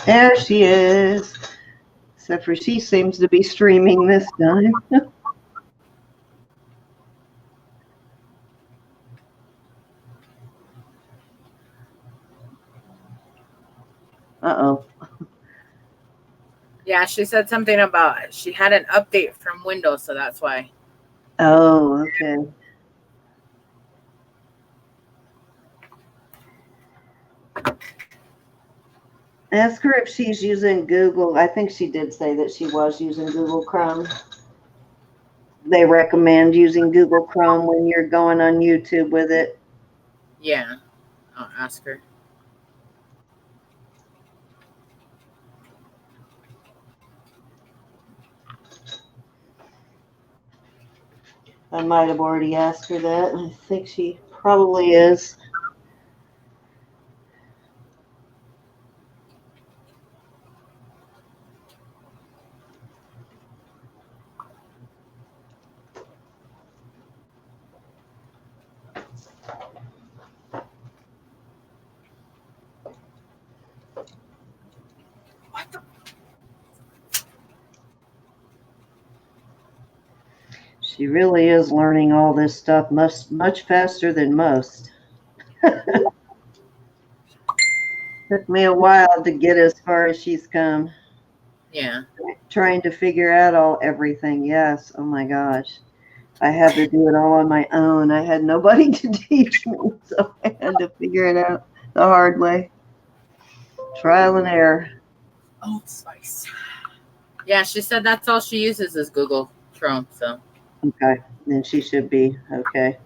There she is. Except for she seems to be streaming this time. Uh-oh. Yeah, she said something about she had an update from Windows, so that's why. Oh, okay. Ask her if she's using Google. I think she did say that she was using Google Chrome. They recommend using Google Chrome when you're going on YouTube with it. Yeah, I'll ask her. I might have already asked her that. I think she probably is. What the? She really is learning all this stuff much faster than most. Took me a while to get as far as she's come. Yeah. Trying to figure out everything. Yes. Oh my gosh. I had to do it all on my own. I had nobody to teach me, so I had to figure it out the hard way. Trial and error. Oh, spice. Yeah, she said that's all she uses is Google Chrome, so. Okay. Then she should be okay.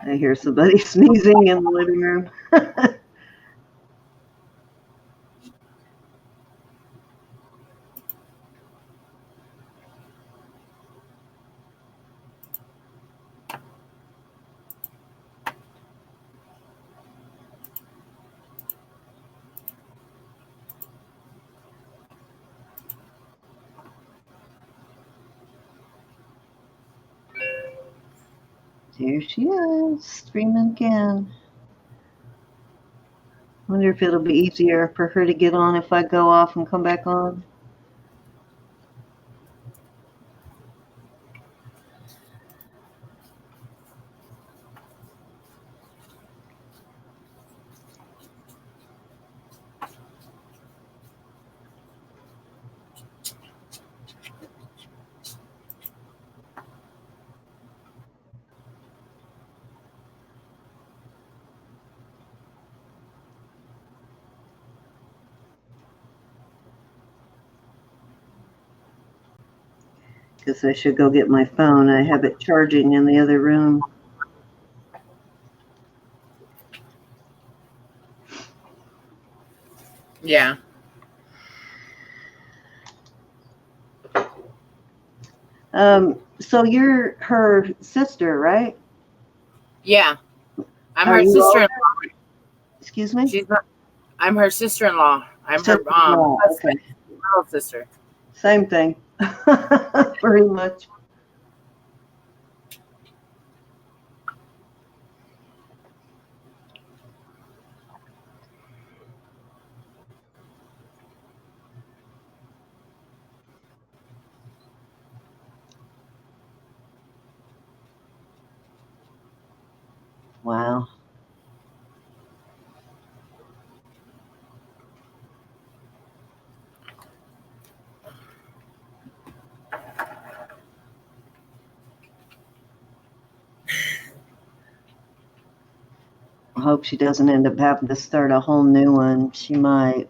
I hear somebody sneezing in the living room. Here she is, streaming again. Wonder if it'll be easier for her to get on if I go off and come back on. Guess I should go get my phone. I have it charging in the other room. Yeah. So you're her sister, right? Yeah. I'm her sister-in-law. Excuse me? She's not. I'm her sister-in-law. I'm her husband. Okay. Little sister. Same thing. Pretty much. I hope she doesn't end up having to start a whole new one. She might.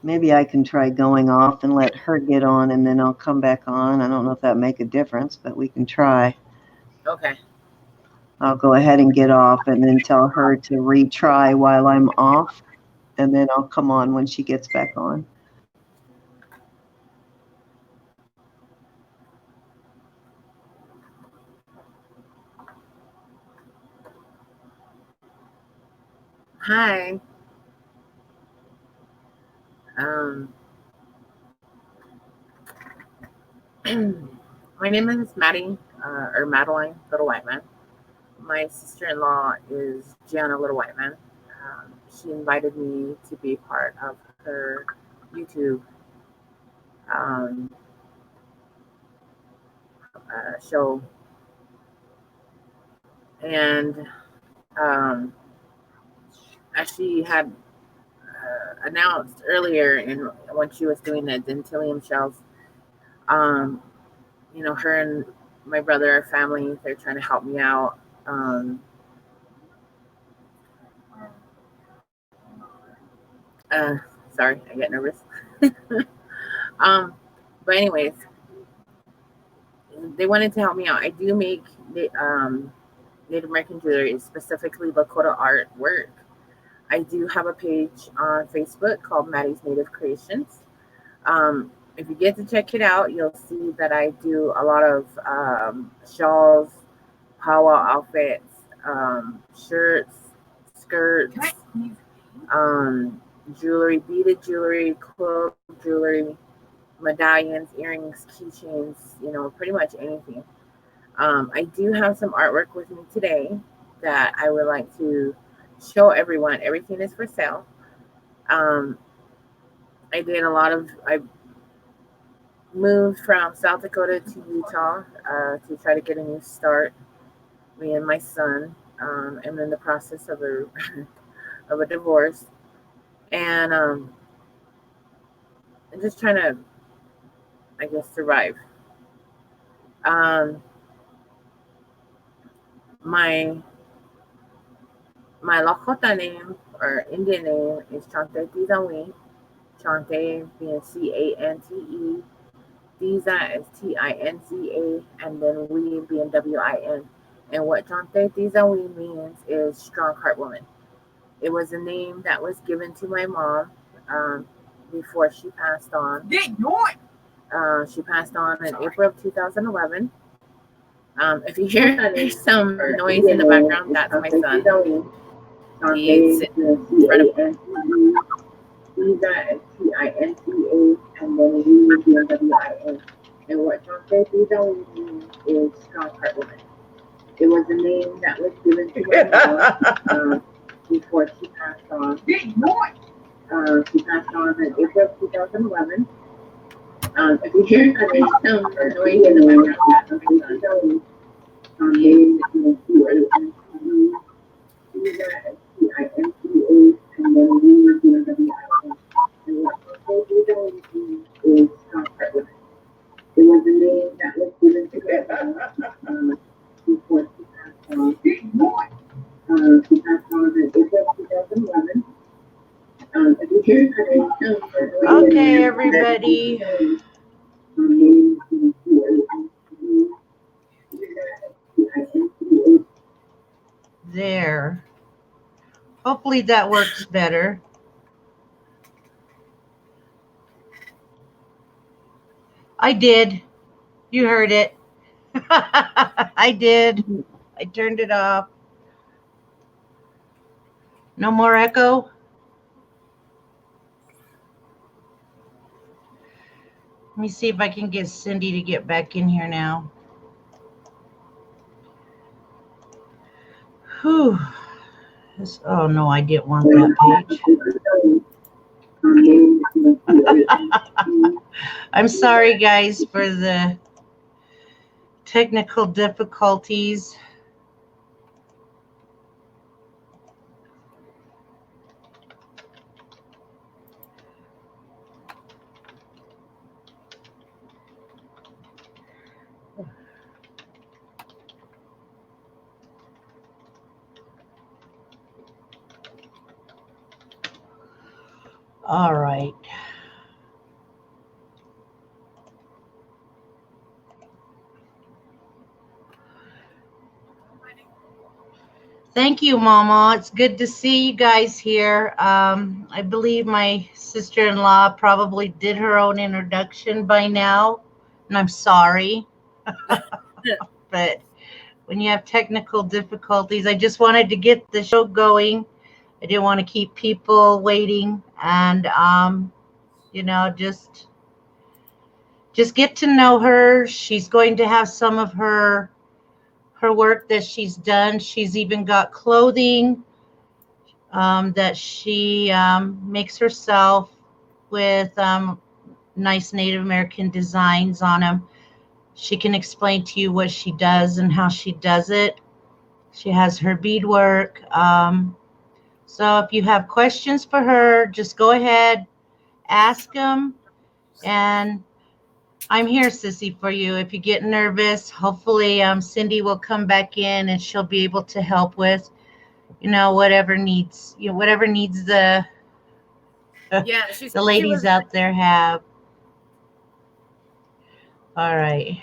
Maybe I can try going off and let her get on, and then I'll come back on. I don't know if that make a difference, but we can try. Okay. I'll go ahead and get off and then tell her to retry while I'm off, and then I'll come on when she gets back on. Hi. My name is Maddie, or Madeline, Little White Man. My sister-in-law is Gianna Little White Man. She invited me to be part of her YouTube show. And as she had announced earlier when she was doing the dentillium shells, you know, her and my brother are family. They're trying to help me out. Sorry, I get nervous. But anyways, they wanted to help me out. I do make Native American jewelry, specifically Lakota artwork. I do have a page on Facebook called Maddy'z Native Creationz. If you get to check it out, you'll see that I do a lot of shawls, powwow outfits, shirts, skirts, jewelry, beaded jewelry, quill jewelry, medallions, earrings, keychains, you know, pretty much anything. I do have some artwork with me today that I would like to show everyone. Everything is for sale. I moved from South Dakota to Utah to try to get a new start. Me and my son, I'm in the process of a of a divorce, and I'm just trying to, I guess, survive. My Lakota name or Indian name is Chante Tizawi. Chante being Cante, Tiza is Tinza, and then we being Win. And what Chante Tizawi means is strong heart woman. It was a name that was given to my mom before she passed on. She passed on in April of 2011. If you hear some noise in the background, that's my son. He's sitting in front of me. Tiza is Tinza, and then we being Win. And what Chante Tizawi means is strong heart woman. It was a name that was given to my mom before she passed on. She passed on in April of 2011. If you hear some noise in the background, that's my son. He's sitting in front of me. And then we being Win. And what Chante Tizawi is strong heart woman. It was a name that was given to her before she passed on. She passed on in April 2011. If you hear Okay, everybody. There. Hopefully that works better. I did. You heard it. I did. I turned it off. No more echo? Let me see if I can get Cindy to get back in here now. Whew. Oh, no, I didn't want that page. I'm sorry, guys, for the technical difficulties. All right. Thank you, Mama. It's good to see you guys here. I believe my sister-in-law probably did her own introduction by now, and I'm sorry. But when you have technical difficulties, I just wanted to get the show going. I didn't want to keep people waiting, and just get to know her. She's going to have some of her work that she's done. She's even got clothing that she makes herself with nice Native American designs on them. She can explain to you what she does and how she does it. She has her beadwork. So if you have questions for her, just go ahead, ask them. And I'm here, Sissy, for you. If you get nervous, hopefully Cindy will come back in and she'll be able to help with, whatever needs the the ladies out there have. All right.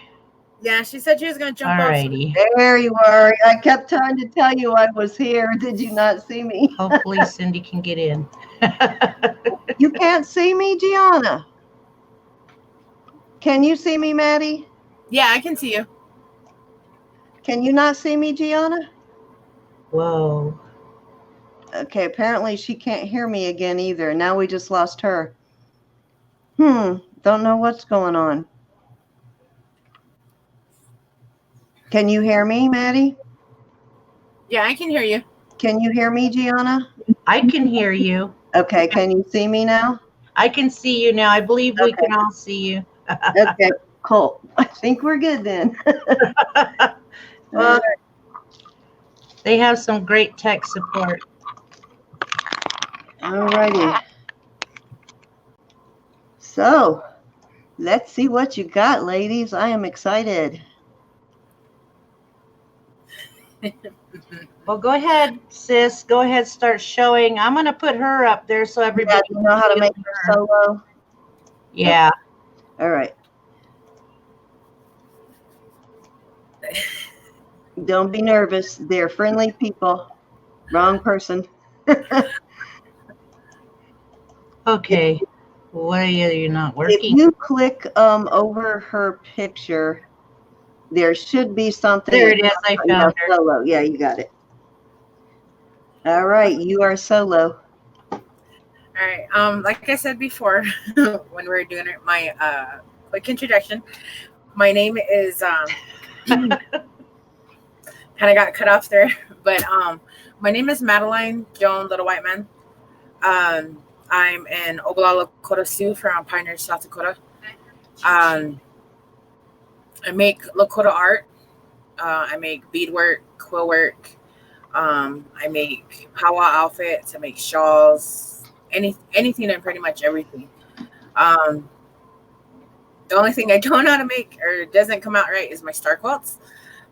Yeah, she said she was going to jump Alrighty. off. There you are. I kept trying to tell you I was here. Did you not see me? Hopefully Cindy can get in. You can't see me, Gianna? Can you see me, Maddie? Yeah, I can see you. Can you not see me, Gianna? Whoa. Okay, apparently she can't hear me again either. Now we just lost her. Don't know what's going on. Can you hear me, Maddie? Yeah, I can hear you. Can you hear me, Gianna? I can hear you. Okay, can you see me now? I can see you now. I believe we can all see you. Okay, cool. I think we're good then. Well, they have some great tech support. Alrighty. So, let's see what you got, ladies. I am excited. Well, go ahead, sis. Go ahead, start showing. I'm going to put her up there so everybody you know how to make her solo? Yeah. Okay. All right. Don't be nervous. They're friendly people. Wrong person. Okay. Why are you not working? If you click over her picture, there should be something. There it is. I found her. Solo. Yeah, you got it. All right. You are solo. All right. Like I said before, when we were doing my quick introduction, my name is kind of got cut off there, but my name is Madeline Joan Little White Man. I'm in Oglala, Lakota Sioux from Pioneer, South Dakota. I make Lakota art. I make beadwork, quill work. I make powwow outfits. I make shawls. Anything and pretty much everything. The only thing I don't know how to make or doesn't come out right is my star quilts.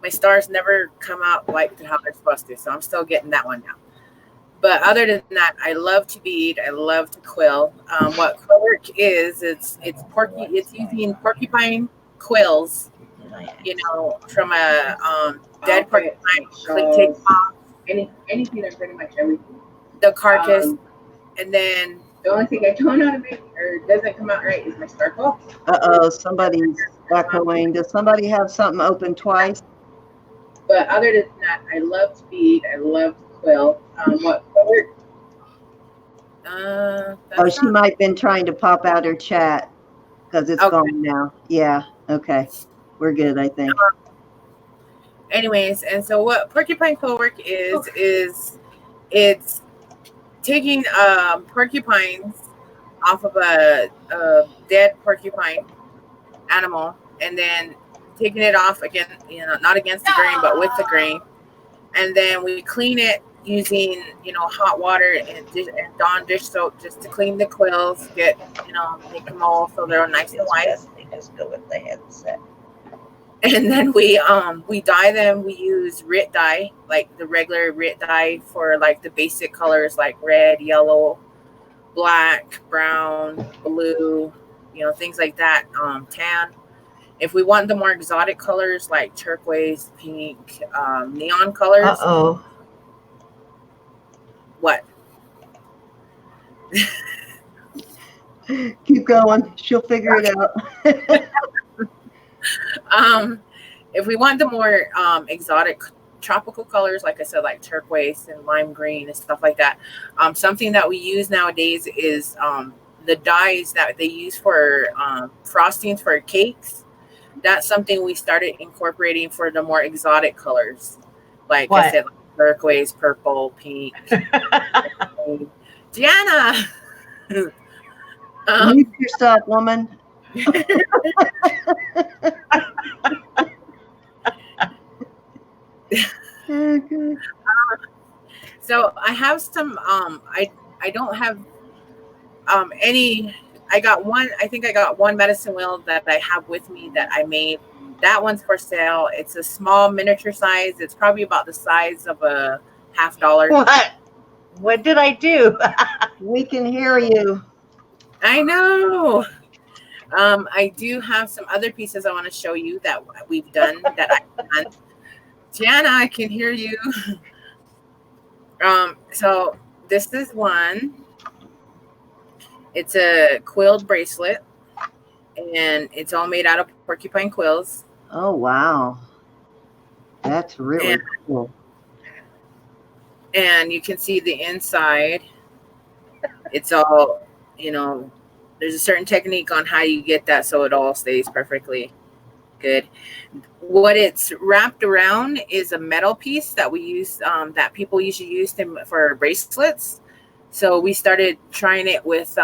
My stars never come out like how they're supposed to, so I'm still getting that one down. But other than that, I love to bead. I love to quill. What quill work is, it's using porcupine quills, from a dead porcupine. Take off anything and pretty much everything. The carcass, and then the only thing I don't know how to make or doesn't come out right is my star quilt. Somebody's echoing. Does somebody have something open twice? But other than that, I love to bead. I love to quill. What quill work? She might have been trying to pop out her chat because it's gone now. Yeah. Okay. We're good, I think. Anyways, and so what porcupine quill work is it's taking porcupines off of a dead porcupine animal and then taking it off again, not against the grain, but with the grain. And then we clean it using, hot water and Dawn dish soap just to clean the quills, make them all so they're nice and white. They just go with the headset. And then we dye them. We use RIT dye, like the regular RIT dye for like the basic colors like red, yellow, black, brown, blue, you know, things like that, tan. If we want the more exotic colors like turquoise, pink, neon colors. Uh-oh. What? Keep going. She'll figure it out. If we want the more exotic tropical colors, like I said, like turquoise and lime green and stuff like that, something that we use nowadays is the dyes that they use for frostings for cakes. That's something we started incorporating for the more exotic colors. Like What? I said, like turquoise, purple, pink. Gianna! Mute yourself, woman. Okay. So I have some, I don't have any. I got one, I think I got one medicine wheel that I have with me that I made. That one's for sale. It's a small miniature size. It's probably about the size of a $50. What? What did I do? We can hear you. I know. I do have some other pieces I want to show you that we've done that I've done. Gianna, I can hear you. So this is one. It's a quilled bracelet, and it's all made out of porcupine quills. Oh, wow. That's really cool. And you can see the inside. It's all, you know, there's a certain technique on how you get that so it all stays perfectly good. What it's wrapped around is a metal piece that we use, that people usually use for bracelets. So we started trying it with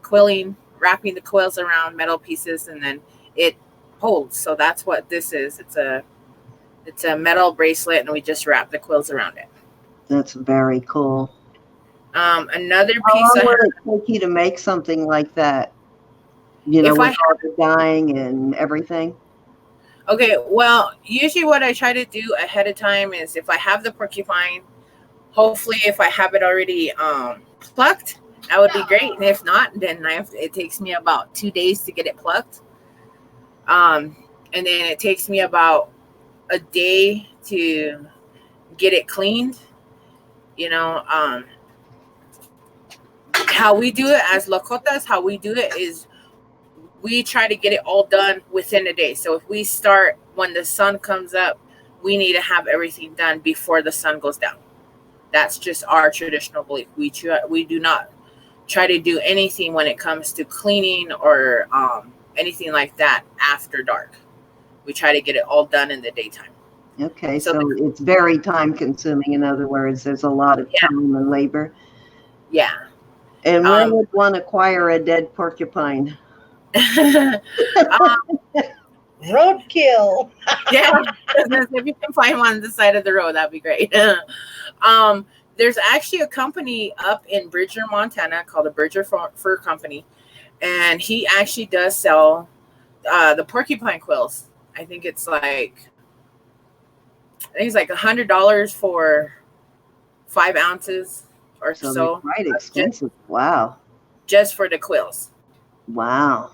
quilling, wrapping the quills around metal pieces, and then it holds. So that's what this is. It's a metal bracelet, and we just wrap the quills around it. That's very cool. Another How piece long would it take you to make something like that? You know, with all the dyeing and everything? Okay, well, usually what I try to do ahead of time is if I have the porcupine, hopefully if I have it already plucked, that would be great. And if not, then it takes me about 2 days to get it plucked. And then it takes me about a day to get it cleaned. You know, how we do it as Lakotas, how we do it is we try to get it all done within a day. So if we start when the sun comes up, we need to have everything done before the sun goes down. That's just our traditional belief. We do not try to do anything when it comes to cleaning or anything like that after dark. We try to get it all done in the daytime. Okay, so it's very time consuming. In other words, there's a lot of time and labor. Yeah. And where would one acquire a dead porcupine? Roadkill. Yeah, if you can find one on the side of the road, that'd be great. There's actually a company up in Bridger, Montana called the Bridger Fur Company, and he actually does sell the porcupine quills. I think it's like $100 for 5 ounces or so. Quite expensive. Wow. Just for the quills. Wow.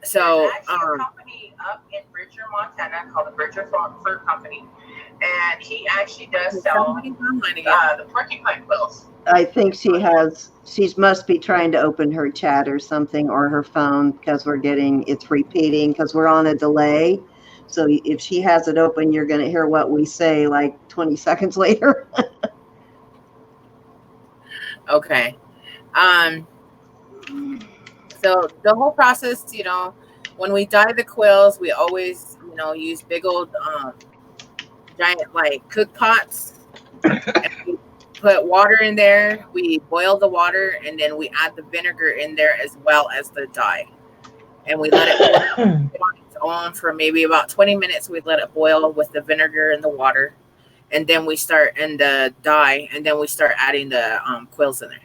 So, a company up in Bridger, Montana called the Bridger Fur Company, and he actually does sell the porcupine quills. I think she must be trying to open her chat or something, or her phone, because it's repeating because we're on a delay. So if she has it open, you're going to hear what we say like 20 seconds later. Okay. So the whole process, you know, when we dye the quills, we always, you know, use big old giant like cook pots. And we put water in there. We boil the water, and then we add the vinegar in there as well as the dye. And we let it boil on its own for maybe about 20 minutes. We let it boil with the vinegar and the water. And then we start in the dye, and then we start adding the quills in there.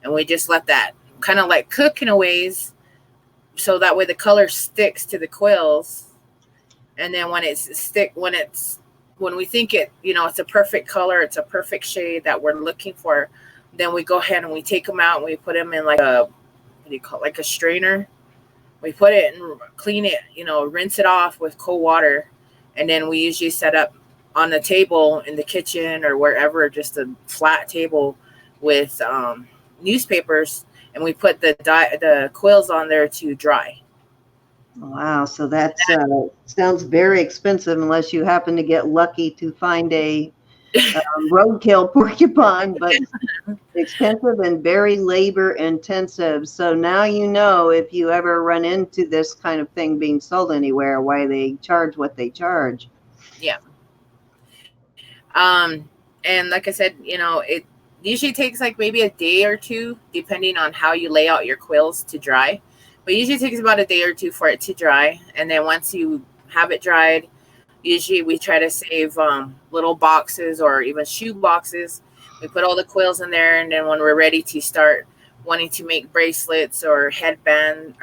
And we just let that kind of like cook in a ways, so that way the color sticks to the quills. And then when we think it, you know, it's a perfect color, it's a perfect shade that we're looking for, then we go ahead and we take them out and we put them in like a, what do you call it, like a strainer. We put it and clean it, rinse it off with cold water. And then we usually set up on the table in the kitchen or wherever, just a flat table with newspapers, and we put the quills on there to dry. Wow, so that sounds very expensive unless you happen to get lucky to find a roadkill porcupine, but expensive and very labor intensive. So now you know, if you ever run into this kind of thing being sold anywhere, why they charge what they charge. Yeah. And like I said, it usually takes like maybe a day or two, depending on how you lay out your quills to dry. But it usually takes about a day or two for it to dry. And then once you have it dried, usually we try to save little boxes or even shoe boxes. We put all the quills in there, and then when we're ready to start wanting to make bracelets or hat bands,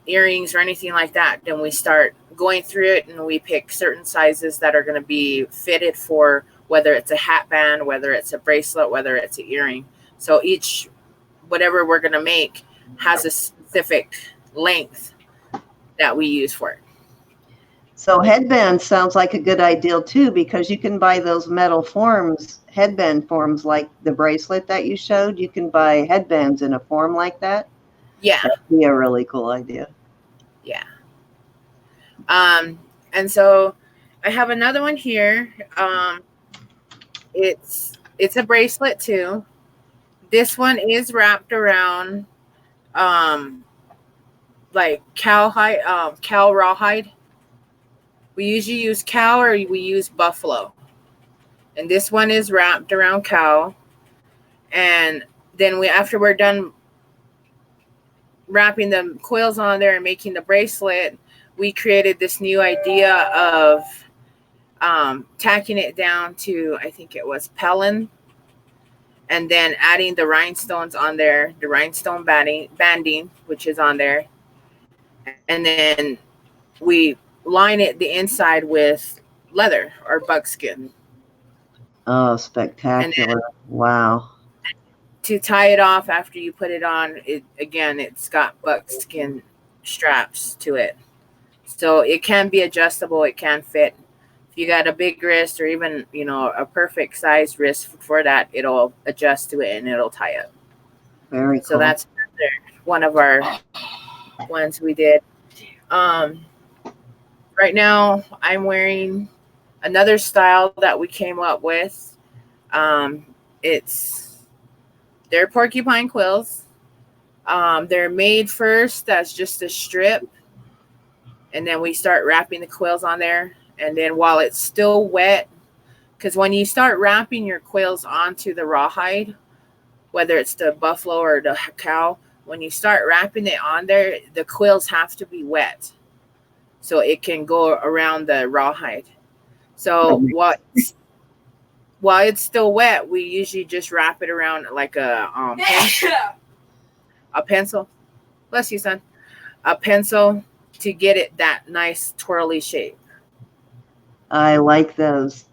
earrings or anything like that, then we start going through it and we pick certain sizes that are going to be fitted for whether it's a hat band, whether it's a bracelet, whether it's an earring. So each, whatever we're going to make, has a specific length that we use for it. So headband sounds like a good idea too, because you can buy those metal forms, headband forms like the bracelet that you showed. You can buy headbands in a form like that. Yeah. That'd be a really cool idea. Yeah. And so I have another one here. It's a bracelet too. This one is wrapped around like cow rawhide. We usually use cow or we use buffalo. And this one is wrapped around cow. And then after we're done wrapping the quills on there and making the bracelet, we created this new idea of tacking it down to, I think it was Pellin, and then adding the rhinestones on there, the rhinestone banding, which is on there. And then we line it the inside with leather or buckskin. Oh, spectacular. Wow. To tie it off after you put it on, it's got buckskin straps to it. So it can be adjustable. It can fit. If you got a big wrist or even, a perfect size wrist for that, it'll adjust to it and it'll tie up. Very cool. So that's one of our ones we did. Right now I'm wearing another style that we came up with. They're porcupine quills. They're made first. That's just a strip. And then we start wrapping the quills on there. And then while it's still wet, because when you start wrapping your quills onto the rawhide, whether it's the buffalo or the cow, when you start wrapping it on there, the quills have to be wet so it can go around the rawhide. So while it's still wet, we usually just wrap it around like a pencil. Bless you, son. A pencil to get it that nice twirly shape. I like those.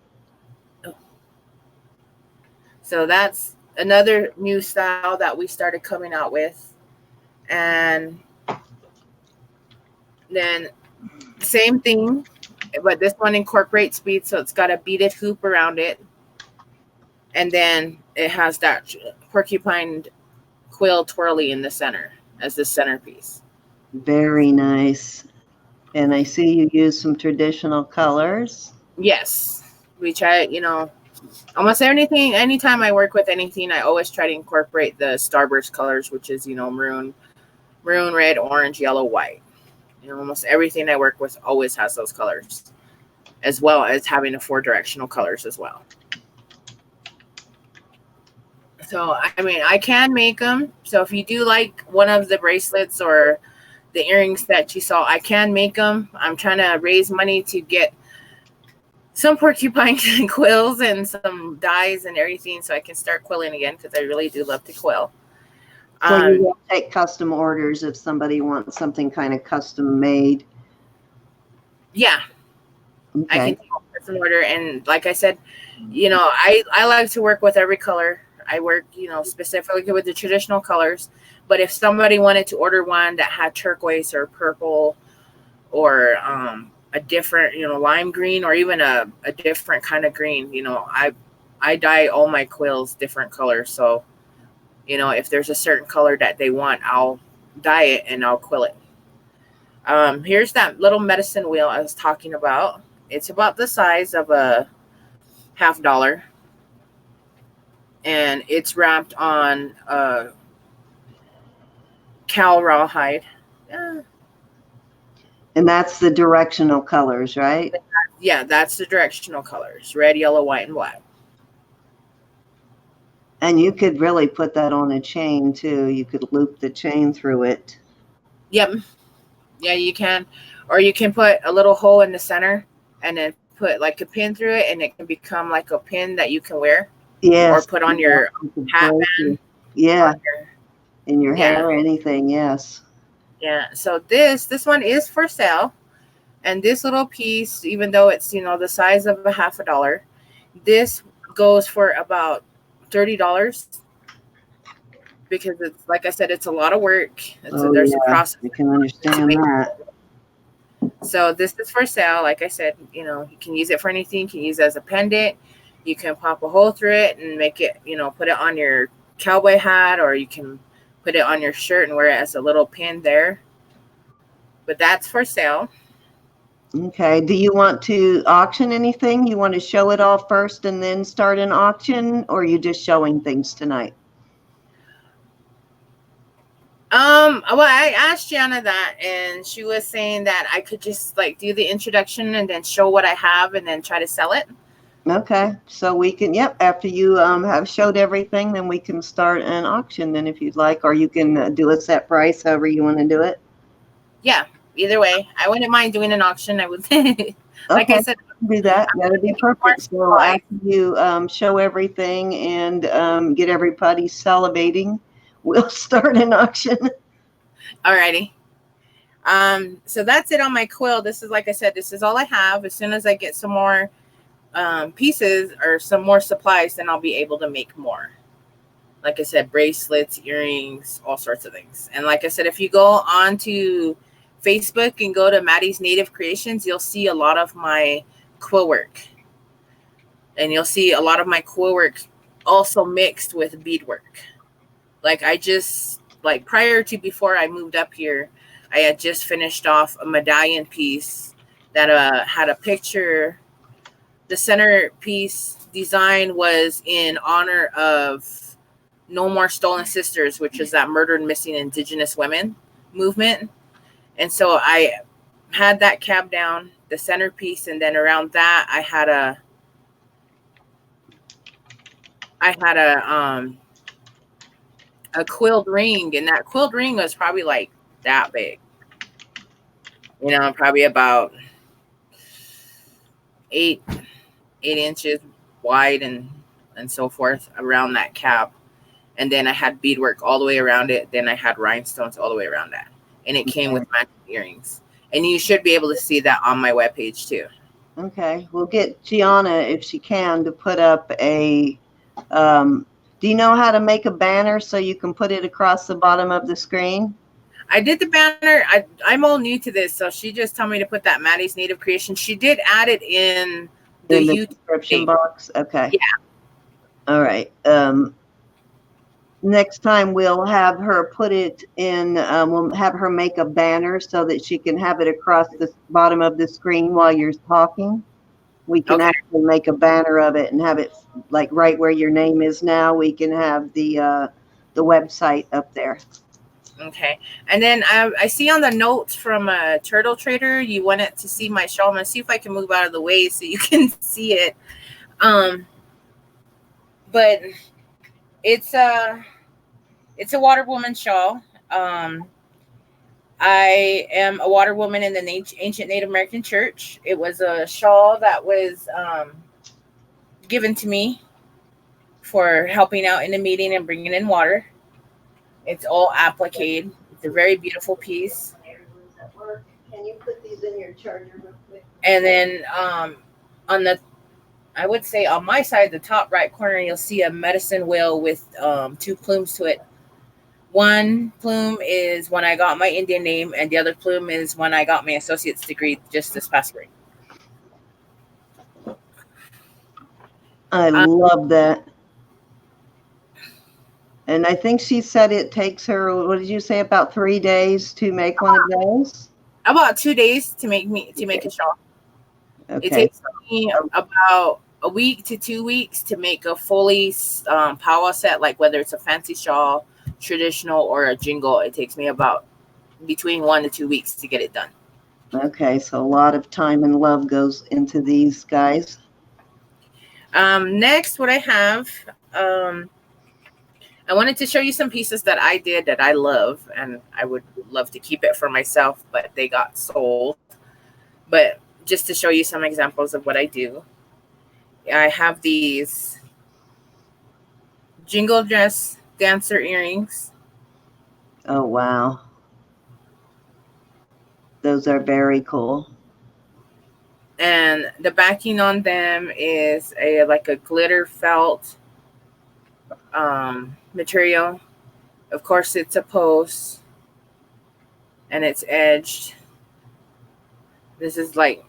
So that's another new style that we started coming out with. And then same thing, but this one incorporates beads, so it's got a beaded hoop around it. And then it has that porcupine quill twirly in the center as the centerpiece. Very nice. And I see you use some traditional colors. Yes. We try, almost anything, anytime I work with anything, I always try to incorporate the starburst colors, which is, maroon, red, orange, yellow, white. Almost everything I work with always has those colors, as well as having the 4 directional colors as well. So, I can make them. So if you do like one of the bracelets or the earrings that you saw, I can make them. I'm trying to raise money to get some porcupine quills and some dyes and everything so I can start quilling again, because I really do love to quill. So you will take custom orders if somebody wants something kind of custom made? Yeah. Okay. I can take orders custom order. And like I said, you know, I like to work with every color. I work, you know, specifically with the traditional colors. But if somebody wanted to order one that had turquoise or purple or a different, you know, lime green or even a different kind of green, you know, I dye all my quills different colors. So, you know, if there's a certain color that they want, I'll dye it and I'll quill it. Here's that little medicine wheel I was talking about. It's about the size of a $50, and it's wrapped on cow rawhide. And that's the directional colors, right? Yeah, that's the directional colors: red, yellow, white, and black. And you could really put that on a chain too. You could loop the chain through it. Yep. Yeah, you can. Or you can put a little hole in the center and then put like a pin through it, and it can become like a pin that you can wear. Yes. Or put on your hat band. Yeah. In your hair or anything, yes. Yeah. So this one is for sale. And this little piece, even though it's, you know, the size of a $50, this goes for about $30. Because it's, like I said, it's a lot of work. There's a process. I can understand that. So this is for sale. Like I said, you know, you can use it for anything. You can use it as a pendant. You can pop a hole through it and make it, you know, put it on your cowboy hat, or you can put it on your shirt and wear it as a little pin there. But that's for sale. Okay. Do you want to auction anything? You want to show it all first and then start an auction, or are you just showing things tonight? Well, I asked Gianna that, and she was saying that I could just like do the introduction and then show what I have and then try to sell it. Okay. So we can, after you have showed everything, then we can start an auction then if you'd like, or you can do a set price, however you want to do it. Yeah. Either way, I wouldn't mind doing an auction. I would. Like I said, do that. That would be perfect. So after you show everything and get everybody salivating, we'll start an auction. Alrighty. So that's it on my quill. This is, like I said, this is all I have. As soon as I get some more pieces or some more supplies, then I'll be able to make more. Like I said, bracelets, earrings, all sorts of things. And like I said, if you go on to Facebook and go to Maddy'z Native Creationz, you'll see a lot of my quill work. And you'll see a lot of my quill work also mixed with beadwork. Like I just, like prior to before I moved up here, I had just finished off a medallion piece that had a picture. The centerpiece design was in honor of No More Stolen Sisters, which is that murdered missing Indigenous women movement. And so I had that cap down, the centerpiece, and then around that I had a quilled ring, and that quilled ring was probably like that big. You know, probably about 8 inches wide and so forth around that cap. And then I had beadwork all the way around it. Then I had rhinestones all the way around that. And it came with matching earrings. And you should be able to see that on my webpage too. Okay. We'll get Gianna, if she can, to put up a, do you know how to make a banner so you can put it across the bottom of the screen? I did the banner. I'm all new to this. So she just told me to put that Maddy'z Native Creationz. She did add it in the description box. Okay. Yeah. All right. Next time we'll have her put it in, we'll have her make a banner so that she can have it across the bottom of the screen while you're talking. We can actually make a banner of it and have it like right where your name is now. We can have the website up there. Okay. And then I see on the notes from a Turtle Trader, you wanted to see my shawl. I'm going to see if I can move out of the way so you can see it. But it's a water woman shawl. I am a water woman in the ancient Native American church. It was a shawl that was given to me for helping out in the meeting and bringing in water. It's all appliqued. It's a very beautiful piece. Can you put these in your charger real quick? And then on the, I would say on my side, the top right corner, you'll see a medicine wheel with 2 plumes to it. One plume is when I got my Indian name, and the other plume is when I got my associate's degree just this past spring. I love that. And I think she said it takes her, what did you say, about 3 days to make one of those? About 2 days to make a shawl. Okay. It takes me about a week to 2 weeks to make a fully powwow set, like whether it's a fancy shawl, traditional, or a jingle. It takes me about between 1 to 2 weeks to get it done. Okay, so a lot of time and love goes into these guys. Next, what I have, I wanted to show you some pieces that I did that I love, and I would love to keep it for myself, but they got sold. But just to show you some examples of what I do, I have these jingle dress dancer earrings. Oh, wow. Those are very cool. And the backing on them is like a glitter felt material. Of course, it's a post, and it's edged. This is like,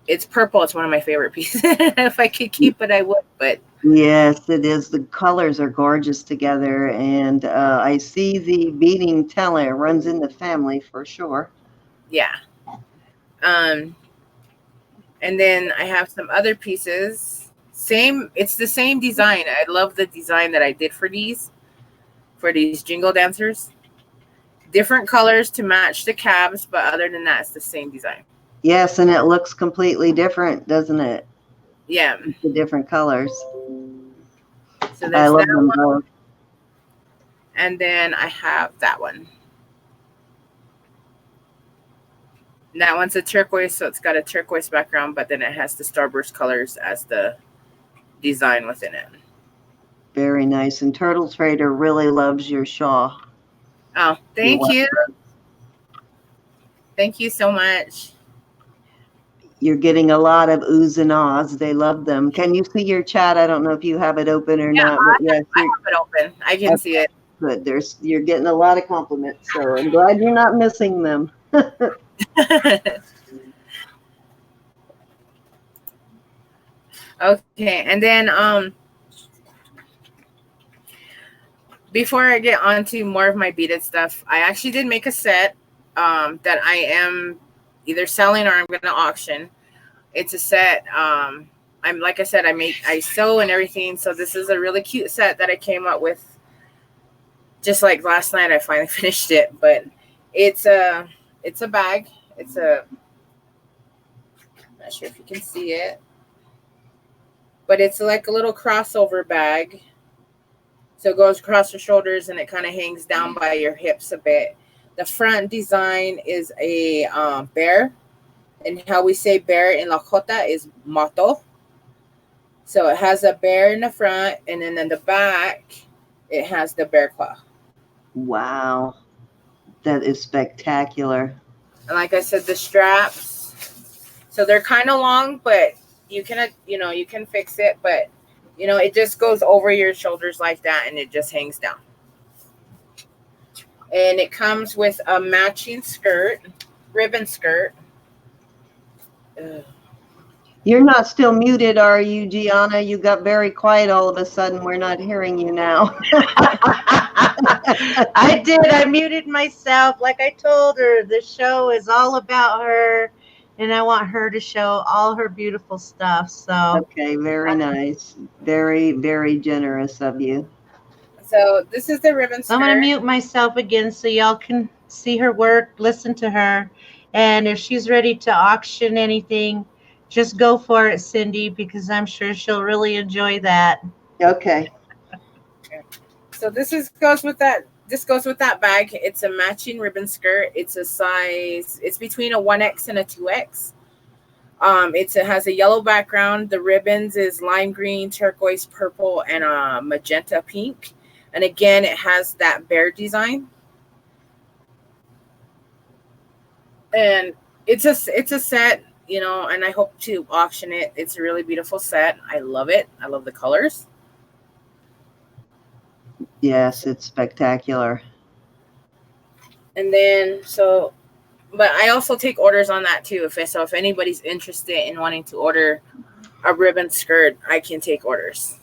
it's purple. It's one of my favorite pieces. If I could keep it, I would. But yes, it is. The colors are gorgeous together, and I see the beading talent runs in the family for sure. Yeah. And then I have some other pieces. It's the same design. I love the design that I did for these jingle dancers. Different colors to match the cabs, but other than that, it's the same design. Yes, and it looks completely different, doesn't it? Yeah. The different colors. So I love them both. And then I have that one. And that one's a turquoise, so it's got a turquoise background, but then it has the starburst colors as the design within it. Very nice. And Turtle Trader really loves your shawl. Oh, thank you. Thank you so much. You're getting a lot of oohs and ahs. They love them. Can you see your chat? I don't know if you have it open or not. But yes, I have it open. I can see it. Good. You're getting a lot of compliments, so I'm glad you're not missing them. Okay, and then before I get on to more of my beaded stuff, I actually did make a set that I am either selling or I'm going to auction. It's a set. I'm like I said, I sew and everything. So this is a really cute set that I came up with. Just like last night, I finally finished it. But it's a bag. I'm not sure if you can see it, but it's like a little crossover bag. So it goes across your shoulders and it kind of hangs down by your hips a bit. The front design is a bear, and how we say bear in Lakota is mato. So it has a bear in the front, and then in the back, it has the bear claw. Wow, that is spectacular. And like I said, the straps, so they're kind of long, but you can fix it, but it just goes over your shoulders like that, and it just hangs down. And it comes with a matching skirt, ribbon skirt. You're not still muted, are you, Gianna? You got very quiet all of a sudden. We're not hearing you now. I did. I muted myself. Like I told her, the show is all about her, and I want her to show all her beautiful stuff. So okay, very nice. Very, very generous of you. So this is the ribbon skirt. I'm going to mute myself again so y'all can see her work, listen to her. And if she's ready to auction anything, just go for it, Cindy, because I'm sure she'll really enjoy that. Okay. So this goes with that. This goes with that bag. It's a matching ribbon skirt. It's a size. It's between a 1X and a 2X. It has a yellow background. The ribbons is lime green, turquoise, purple, and a magenta pink. And again, it has that bear design. And it's a set. you know, and I hope to auction it. It's a really beautiful set. I love it. I love the colors. Yes, it's spectacular. And then, so, but I also take orders on that too. If anybody's interested in wanting to order a ribbon skirt, I can take orders.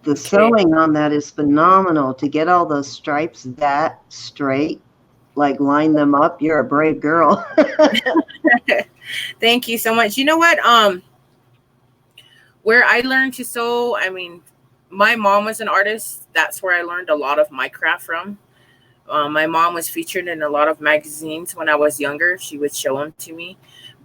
The sewing on that is phenomenal. To get all those stripes that straight, like line them up, you're a brave girl. Thank you so much. You know what? Where I learned to sew, I mean, my mom was an artist. That's where I learned a lot of my craft from. My mom was featured in a lot of magazines when I was younger. She would show them to me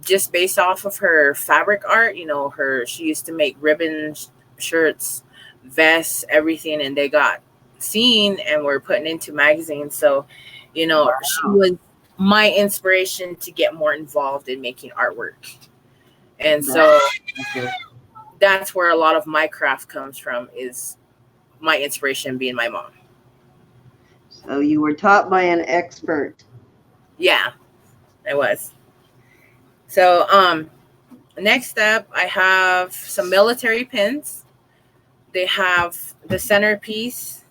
just based off of her fabric art. You know, she used to make ribbons, shirts, vests, everything, and they got seen and were put into magazines. So, you know, wow. She was my inspiration to get more involved in making artwork. And so that's where a lot of my craft comes from, is my inspiration being my mom. So you were taught by an expert. Yeah, I was. So next up, I have some military pins. They have the centerpiece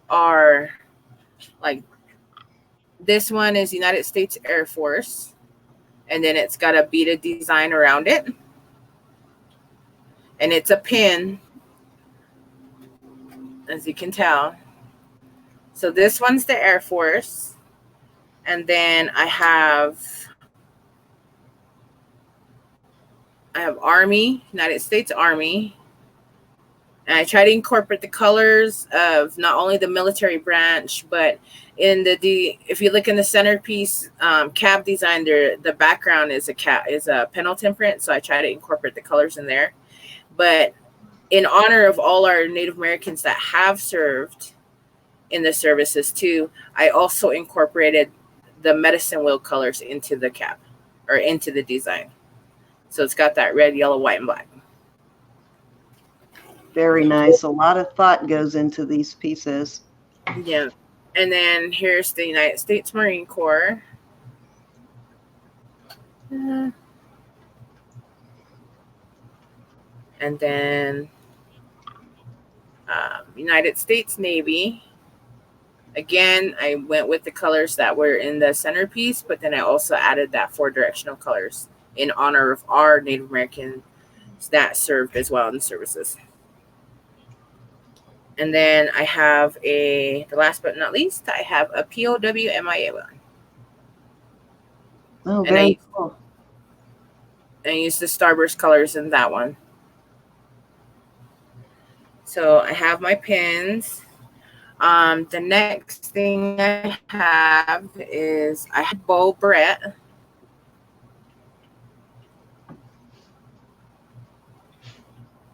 are like, this one is United States Air Force, and then it's got a beaded design around it, and it's a pin, as you can tell. So this one's the Air Force, and then I have Army, United States Army. And I try to incorporate the colors of not only the military branch, but in if you look in the centerpiece cab design, there the background is a Pendleton print, so I try to incorporate the colors in there. But in honor of all our Native Americans that have served in the services too, I also incorporated the medicine wheel colors into the cap, or into the design. So it's got that red, yellow, white, and black. Very nice. A lot of thought goes into these pieces. Yeah. And then here's the United States Marine Corps. And then United States Navy. Again, I went with the colors that were in the centerpiece, but then I also added that 4 directional colors in honor of our Native Americans that served as well in the services. And then I have the last but not least, I have a POW MIA one. Oh, very cool. And I used the Starburst colors in that one. So I have my pins. The next thing I have is I have bow barrette.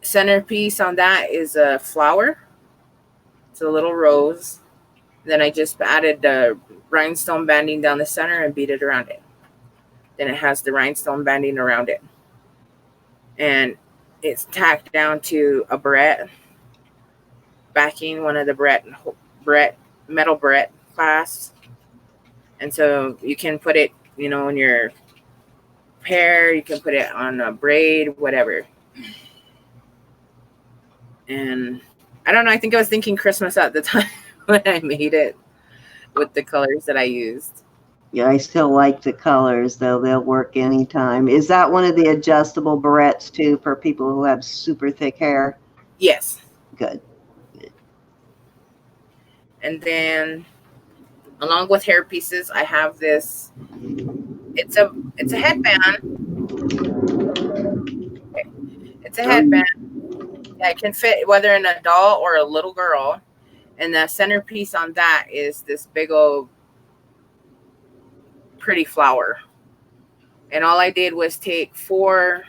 Centerpiece on that is a flower. It's a little rose. Then I just added the rhinestone banding down the center and beaded around it. Then it has the rhinestone banding around it. And it's tacked down to a barrette, backing one of the metal barrette clasps. And so you can put it, you know, in your hair, you can put it on a braid, whatever. And I don't know, I think I was thinking Christmas at the time when I made it with the colors that I used. Yeah, I still like the colors, though. They'll work anytime. Is that one of the adjustable barrettes, too, for people who have super thick hair? Yes. Good. And then along with hair pieces, I have this. It's a headband. Okay. It's a headband that can fit whether in a doll or a little girl. And the centerpiece on that is this big old pretty flower. And all I did was take 4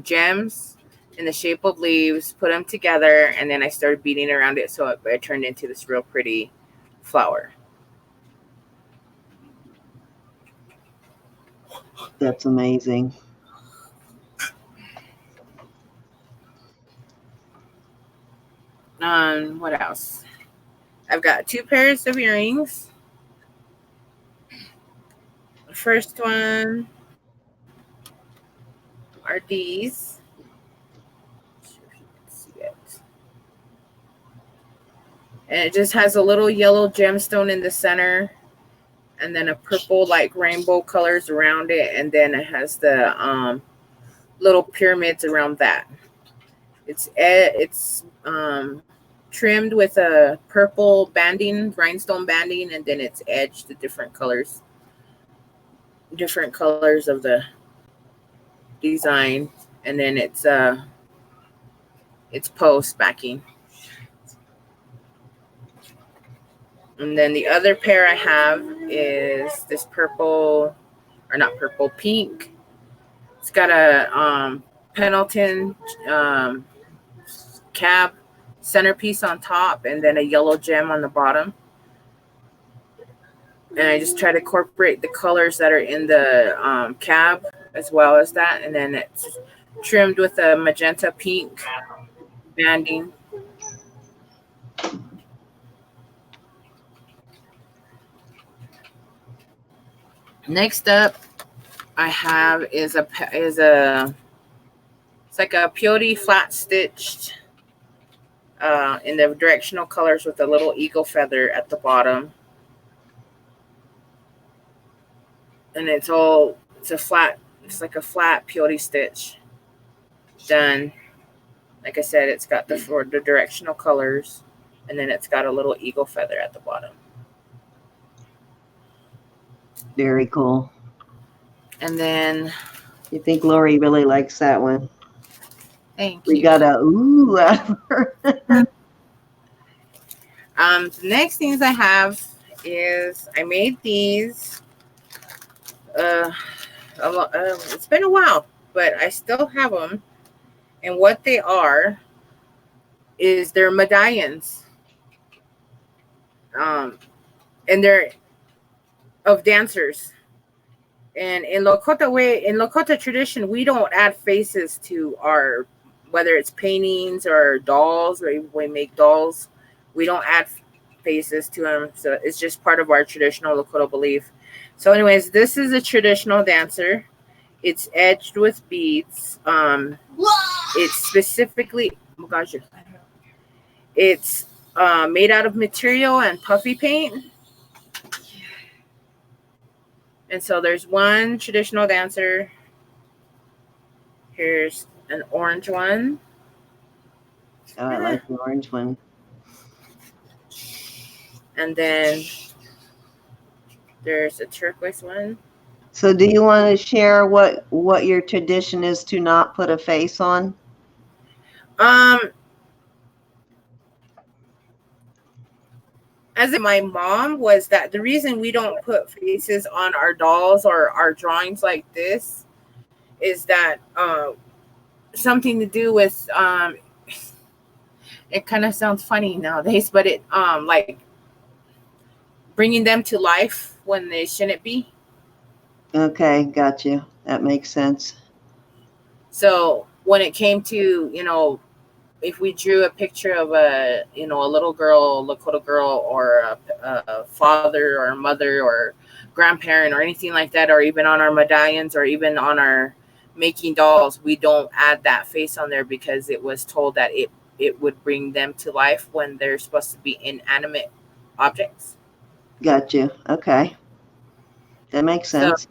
gems in the shape of leaves, put them together, and then I started beading around it, so it turned into this real pretty flower. That's amazing. What else? I've got 2 pairs of earrings first one are these. See if you can see it. And it just has a little yellow gemstone in the center, and then a purple like rainbow colors around it, and then it has the little pyramids around that. It's trimmed with a purple banding, rhinestone banding, and then it's edged to different colors of the design, and then it's post backing. And then the other pair I have is this purple, or not purple, pink. It's got a Pendleton cab centerpiece on top, and then a yellow gem on the bottom. And I just try to incorporate the colors that are in the cab as well as that. And then it's trimmed with a magenta pink banding. Next up, I have is it's like a peyote flat stitched in the directional colors with a little eagle feather at the bottom. And it's like a flat peyote stitch done. Like I said, it's got the directional colors, and then it's got a little eagle feather at the bottom. Very cool. And then You think Lori really likes that one? thank We you. got a ooh out of her. The next things I have is I made these. It's been a while, but I still have them. And what they are is they're medallions. And they're of dancers. And in Lakota tradition, we don't add faces to our, whether it's paintings or dolls, or we make dolls, we don't add faces to them. So it's just part of our traditional Lakota belief. So anyways, this is a traditional dancer. It's edged with beads. It's specifically, oh my gosh, it's made out of material and puffy paint. And so there's one traditional dancer. Here's an orange one. Oh, I like the orange one. And then there's a turquoise one. So do you want to share what your tradition is to not put a face on? As my mom was that the reason we don't put faces on our dolls or our drawings like this is that something to do with it kind of sounds funny nowadays, but it like bringing them to life when they shouldn't be. Okay, got you. That makes sense. So when it came to, if we drew a picture of a little girl, Lakota girl, or a father or a mother or grandparent or anything like that, or even on our medallions or even on our making dolls, we don't add that face on there because it was told that it would bring them to life when they're supposed to be inanimate objects. Got you. Okay. That makes sense.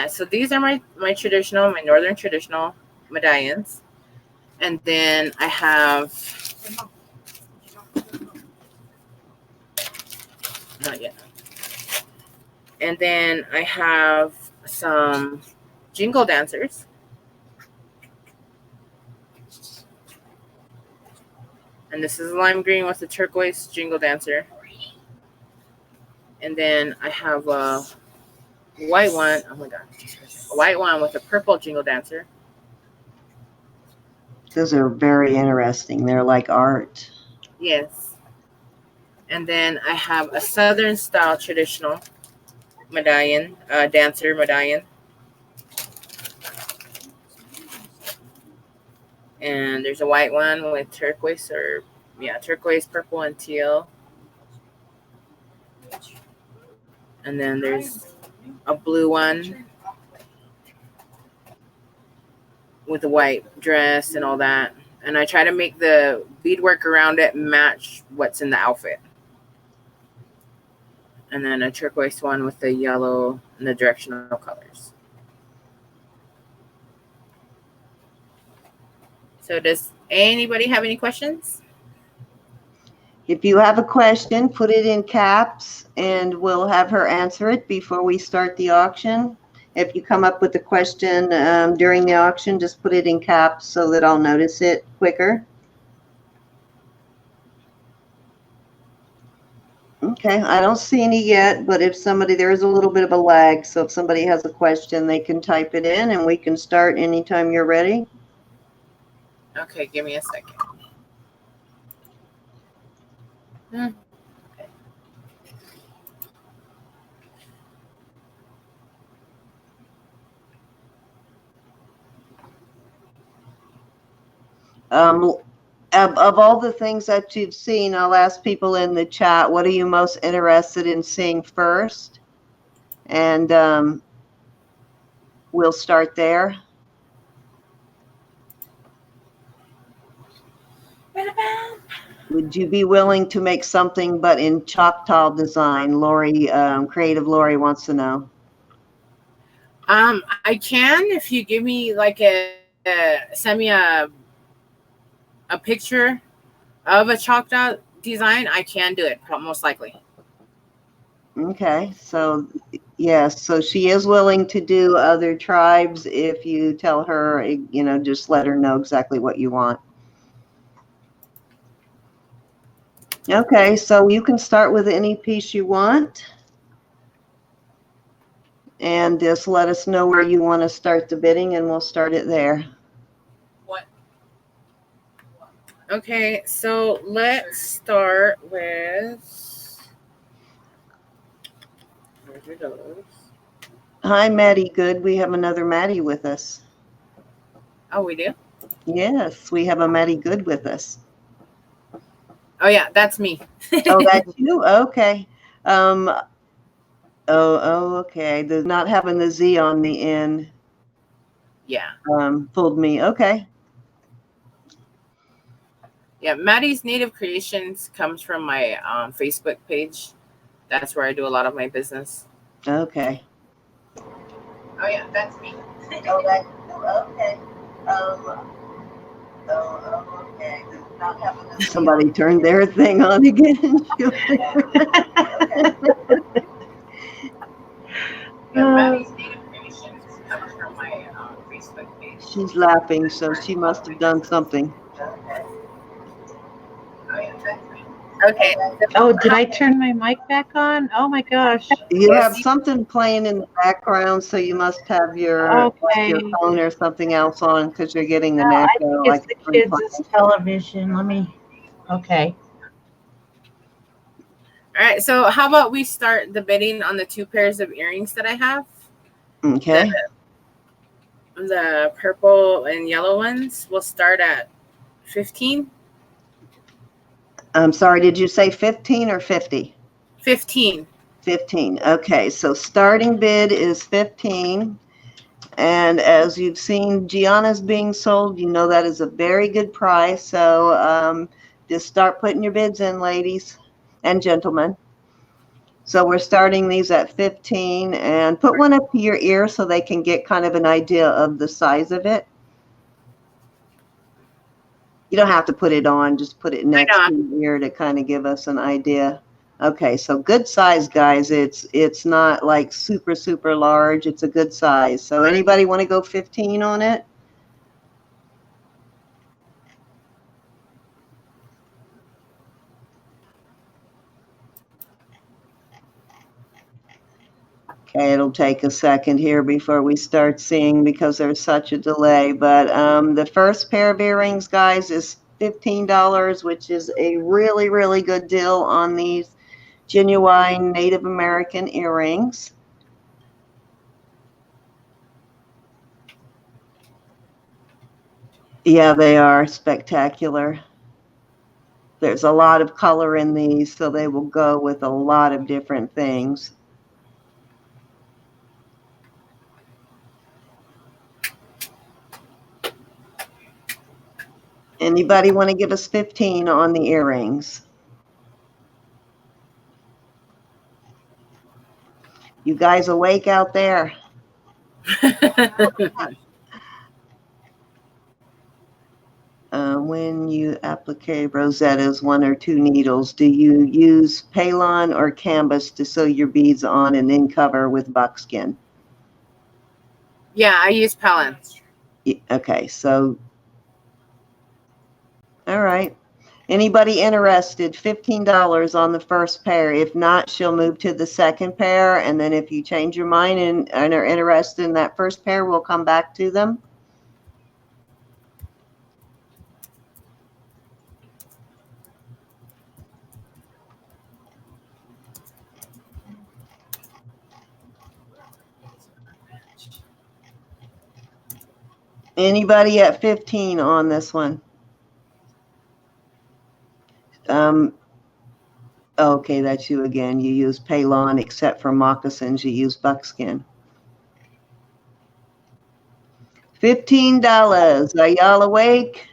So these are my northern traditional medallions. And then I have, not yet. And then I have some jingle dancers. And this is lime green with the turquoise jingle dancer. And then I have a white one. Oh my God. A white one with a purple jingle dancer. Those are very interesting. They're like art. Yes. And then I have a Southern style traditional medallion, dancer medallion. And there's a white one with turquoise turquoise, purple, and teal. And then there's a blue one with a white dress and all that. And I try to make the beadwork around it match what's in the outfit. And then a turquoise one with the yellow and the directional colors. So does anybody have any questions? If you have a question, put it in caps and we'll have her answer it before we start the auction. If you come up with a question during the auction, just put it in caps so that I'll notice it quicker. Okay, I don't see any yet, but if somebody, there is a little bit of a lag, so if somebody has a question, they can type it in and we can start anytime you're ready. Okay, give me a second. Okay. Of all the things that you've seen, I'll ask people in the chat, what are you most interested in seeing first? And we'll start there. Would you be willing to make something but in Choctaw design? Lori, Creative Lori wants to know. I can, if you give me like send me a picture of a Choctaw design, I can do it, most likely. Okay, so yes, so she is willing to do other tribes if you tell her, you know, just let her know exactly what you want. Okay, so you can start with any piece you want. And just let us know where you want to start the bidding and we'll start it there. What? Okay, so let's start with... Where's those? Hi, Maddie. Good. We have another Maddie with us. Oh, we do? Yes, we have a Maddie Good with us. Oh, yeah, that's me. Oh, that's you? Okay. Okay. The not having the Z on the end. Yeah. Fooled me. Okay. Yeah, Maddy'z Native Creations comes from my Facebook page. That's where I do a lot of my business. Okay. Oh, yeah, that's me. Oh, that's okay. Okay. Not having the somebody turned their thing on again. Maddy'z Native Creations comes from my Facebook page. She's laughing, so she must have done something. Okay. Oh, did I turn my mic back on? Oh my gosh. You have something playing in the background, so you must have your, like your phone or something else on because you're getting an echo. I think it's the kids' television. Let me. Okay. All right. So how about we start the bidding on the 2 pairs of earrings that I have? Okay. The purple and yellow ones will start at 15. I'm sorry, did you say 15 or 50? 15. 15. Okay, so starting bid is 15. And as you've seen Gianna's being sold, you know that is a very good price. So just start putting your bids in, ladies and gentlemen. So we're starting these at 15 and put one up to your ear so they can get kind of an idea of the size of it. You don't have to put it on, just put it next to your ear to kind of give us an idea. Okay, so good size, guys. It's not like super, super large. It's a good size. So anybody want to go 15 on it? Okay, it'll take a second here before we start seeing because there's such a delay. But the first pair of earrings, guys, is $15, which is a really, really good deal on these genuine Native American earrings. Yeah, they are spectacular. There's a lot of color in these, so they will go with a lot of different things. Anybody want to give us 15 on the earrings? You guys awake out there? When you applique rosettas, 1 or 2 needles, do you use Palon or canvas to sew your beads on and then cover with buckskin? Yeah, I use pellets. Okay, so, all right. Anybody interested? $15 on the first pair. If not, she'll move to the second pair. And then if you change your mind and are interested in that first pair, we'll come back to them. Anybody at 15 on this one? Okay, that's you again. You use Palon, except for moccasins, you use buckskin. $15. Are y'all awake?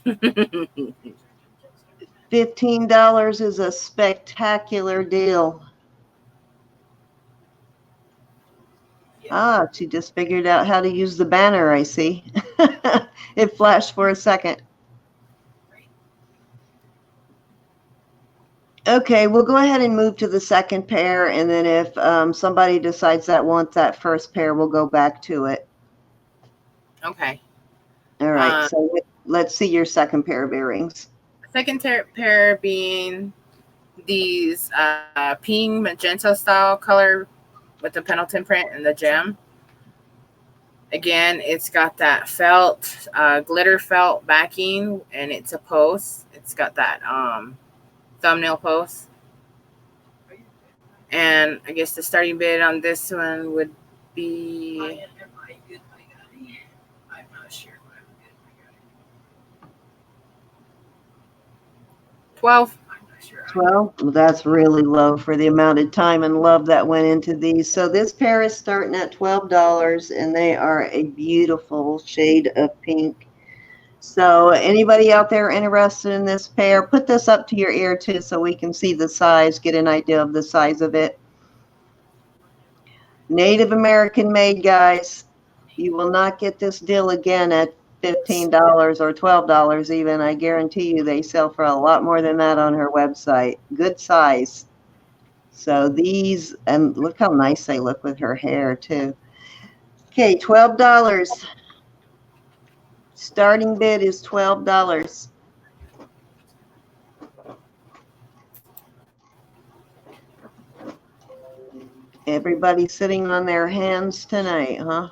$15 is a spectacular deal. Ah, she just figured out how to use the banner, I see. It flashed for a second. Okay, we'll go ahead and move to the second pair, and then if somebody decides that wants that first pair, we'll go back to it. Okay. All right, so let's see your second pair of earrings. Second pair being these pink magenta style color with the Pendleton print and the gem. Again, it's got that felt, glitter felt backing, and it's a post. It's got that thumbnail post. And I guess the starting bid on this one would be $12. 12? Well, that's really low for the amount of time and love that went into these. So this pair is starting at $12, and they are a beautiful shade of pink. So anybody out there interested in this pair, put this up to your ear too so we can see the size, get an idea of the size of it. Native American made, guys. You will not get this deal again at $15 or $12 even. I guarantee you they sell for a lot more than that on her website. Good size. So these, and look how nice they look with her hair too. Okay, $12. Starting bid is $12. Everybody sitting on their hands tonight, huh?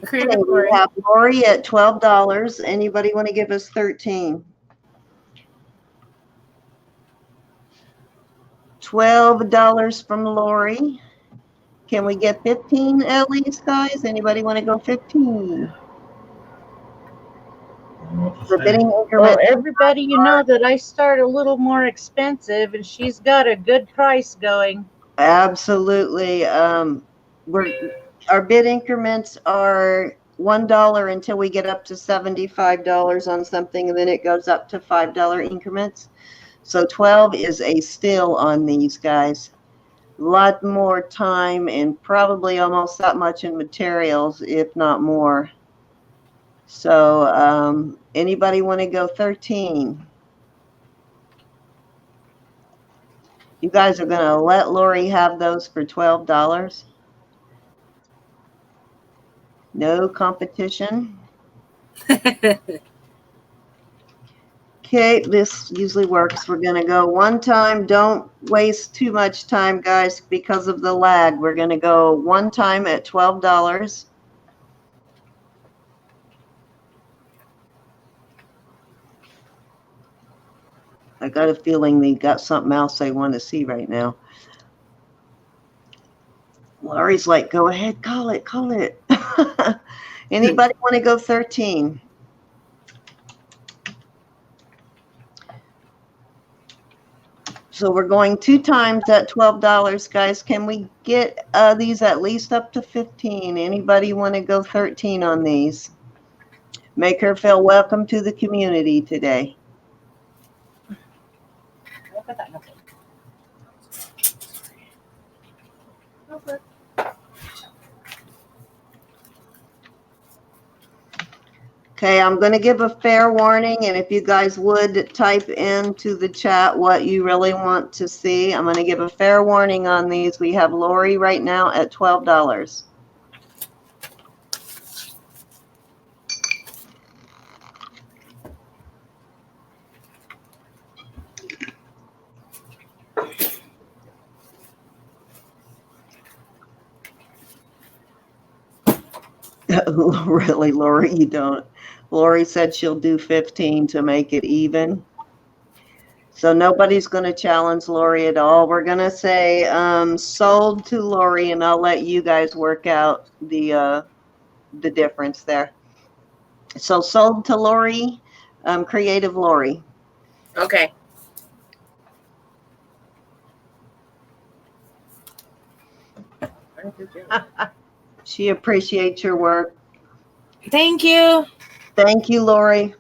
Okay, we have Lori at $12. Anybody want to give us 13? $12 from Lori. Can we get 15 at least, guys? Anybody want to go 15? Well, everybody, you know that I start a little more expensive, and she's got a good price going. Absolutely. Our bid increments are $1 until we get up to $75 on something, and then it goes up to $5 increments. So 12 is a steal on these, guys. A lot more time and probably almost that much in materials, if not more. So anybody want to go 13? You guys are going to let Lori have those for $12? No competition. Okay, this usually works. We're going to go one time. Don't waste too much time, guys, because of the lag. We're going to go one time at $12. I got a feeling they got something else they want to see right now. Lori's like, go ahead, call it, call it. Anybody want to go 13? So we're going 2 times at $12, guys. Can we get these at least up to 15? Anybody want to go 13 on these? Make her feel welcome to the community today. Okay, I'm going to give a fair warning, and if you guys would type into the chat what you really want to see, I'm going to give a fair warning on these. We have Lori right now at $12. Really, Lori, you don't. Lori said she'll do 15 to make it even. So nobody's going to challenge Lori at all. We're going to say sold to Lori, and I'll let you guys work out the difference there. So sold to Lori, creative Lori. Okay. She appreciates your work. Thank you. Thank you, Lori.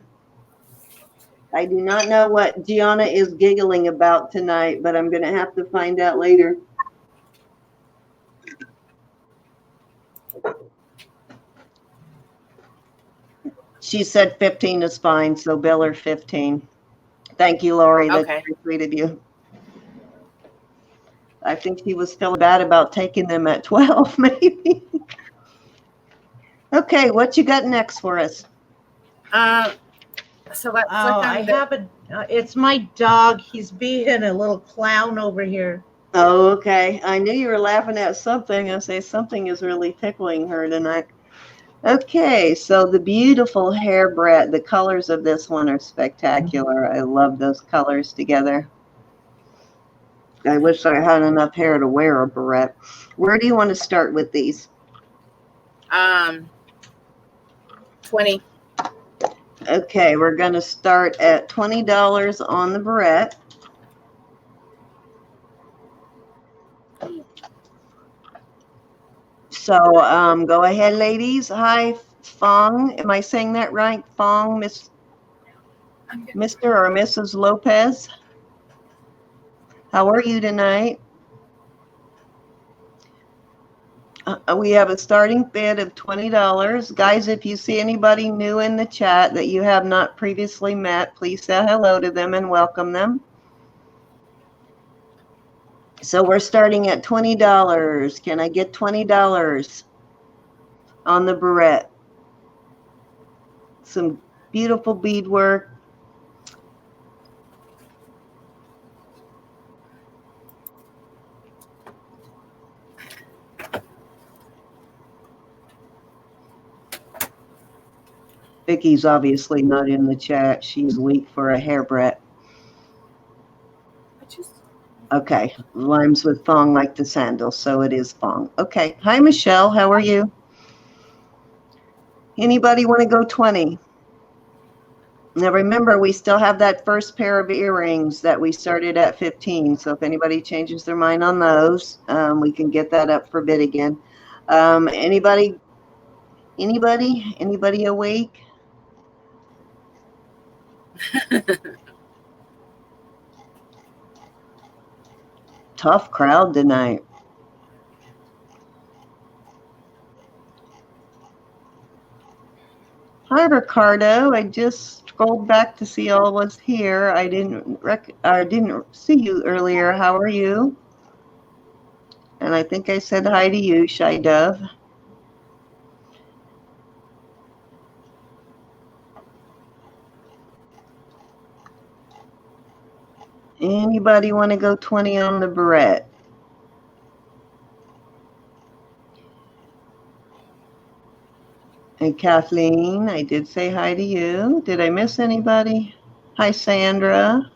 I do not know what Gianna is giggling about tonight, but I'm going to have to find out later. She said 15 is fine, so bill her 15. Thank you, Lori. That's very sweet of you. I think she was feeling bad about taking them at 12, maybe. Okay, what you got next for us? So what? I have a. It's my dog. He's being a little clown over here. Oh, okay. I knew you were laughing at something. I say something is really tickling her tonight. Okay, so the beautiful hair barrette. The colors of this one are spectacular. I love those colors together. I wish I had enough hair to wear a barrette. Where do you want to start with these? 20. Okay, we're going to start at $20 on the barrette. So go ahead, ladies. Hi, Fong. Am I saying that right? Fong, Mr. or Mrs. Lopez. How are you tonight? We have a starting bid of $20. Guys, if you see anybody new in the chat that you have not previously met, please say hello to them and welcome them. So we're starting at $20. Can I get $20 on the barrette? Some beautiful beadwork. Vicky's obviously not in the chat. She's weak for a hair barrette. Okay, rhymes with thong like the sandals, so it is thong. Okay, hi Michelle, how are you? Anybody want to go 20? Now remember, we still have that first pair of earrings that we started at 15. So if anybody changes their mind on those, we can get that up for bid again. Anybody awake? Tough crowd tonight. Hi, Ricardo. I just scrolled back to see all was here. I didn't see you earlier. How are you? And I think I said hi to you, Shy Dove. Anybody want to go 20 on the barrette? And Kathleen, I did say hi to you. Did I miss anybody? Hi, Sandra.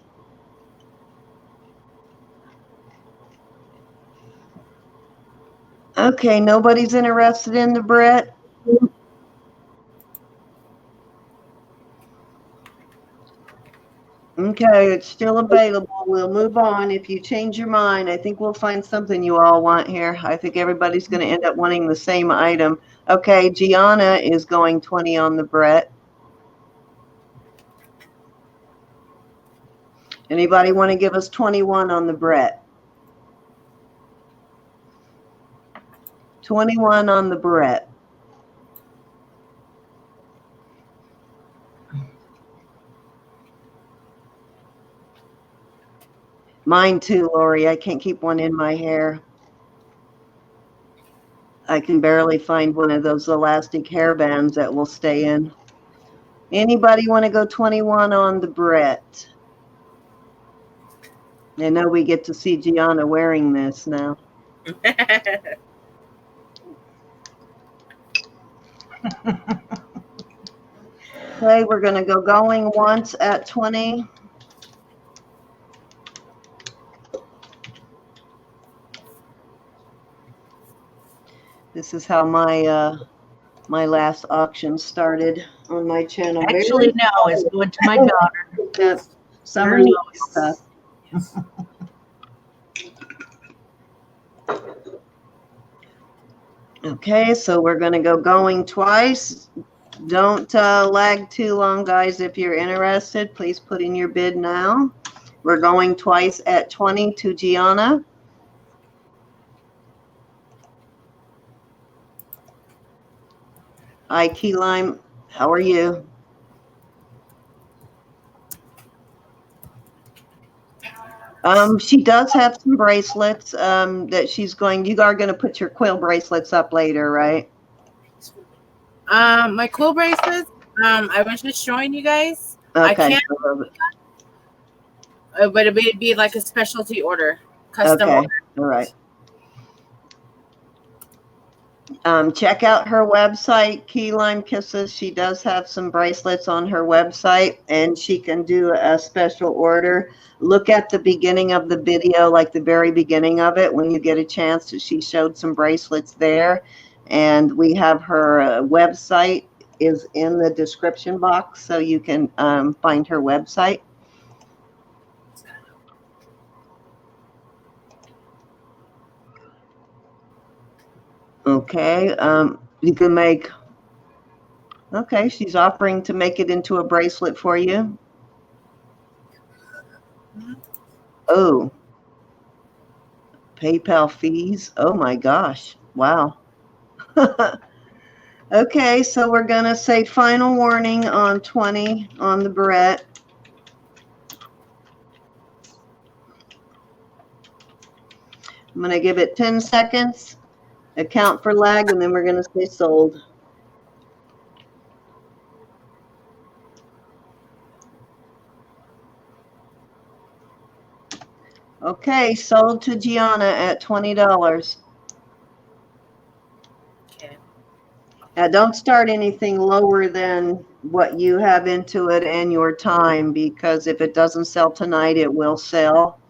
Okay, nobody's interested in the barrette? Okay, it's still available. We'll move on. If you change your mind, I think we'll find something you all want here. I think everybody's going to end up wanting the same item. Okay, Gianna is going 20 on the barrette. Anybody want to give us 21 on the barrette? 21 on the barrette. Mine too, Lori. I can't keep one in my hair. I can barely find one of those elastic hair bands that will stay in. Anybody want to go 21 on the barrette? I know we get to see Gianna wearing this now. Okay, we're going to go going once at 20. This is how my my last auction started on my channel. Actually, no, it's going to my daughter. That summer stuff. Okay, so we're going to go going twice. Don't lag too long, guys. If you're interested, please put in your bid now. We're going twice at 20 to Gianna. Hi, Key Lime. How are you? She does have some bracelets that she's going. You are going to put your quill bracelets up later, right? My quill bracelets. I was just showing you guys. Okay. I can't, but it'd be like a specialty order, custom Okay. order. All right. Check out her website, Key Lime Kisses. She does have some bracelets on her website, and she can do a special order. Look at the beginning of the video, like the very beginning of it, when you get a chance. She showed some bracelets there, and we have her website is in the description box, so you can find her website. Okay, you can make, okay, she's offering to make it into a bracelet for you. Oh, PayPal fees. Oh my gosh. Wow. Okay, so we're going to say final warning on 20 on the barrette. I'm going to give it 10 seconds. Account for lag, and then we're going to say sold. Okay, sold to Gianna at $20. Okay. Now, don't start anything lower than what you have into it and your time, because if it doesn't sell tonight, it will sell.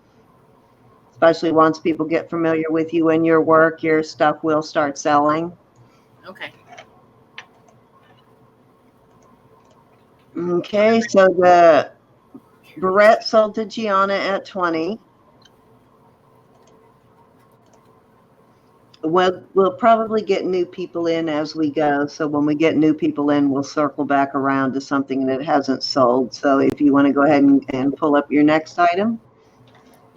Especially once people get familiar with you and your work, your stuff will start selling. Okay. Okay, so the barrette sold to Gianna at 20. We'll probably get new people in as we go. So when we get new people in, we'll circle back around to something that hasn't sold. So if you want to go ahead and pull up your next item.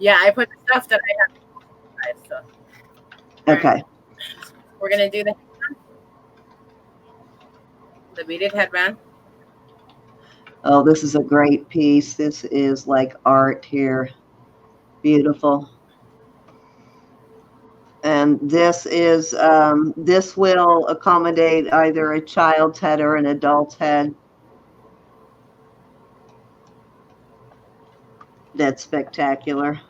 Yeah, I put the stuff that I have. So. Okay. Right. We're going to do the beaded headband. Oh, this is a great piece. This is like art here. Beautiful. And this is, this will accommodate either a child's head or an adult's head. That's spectacular.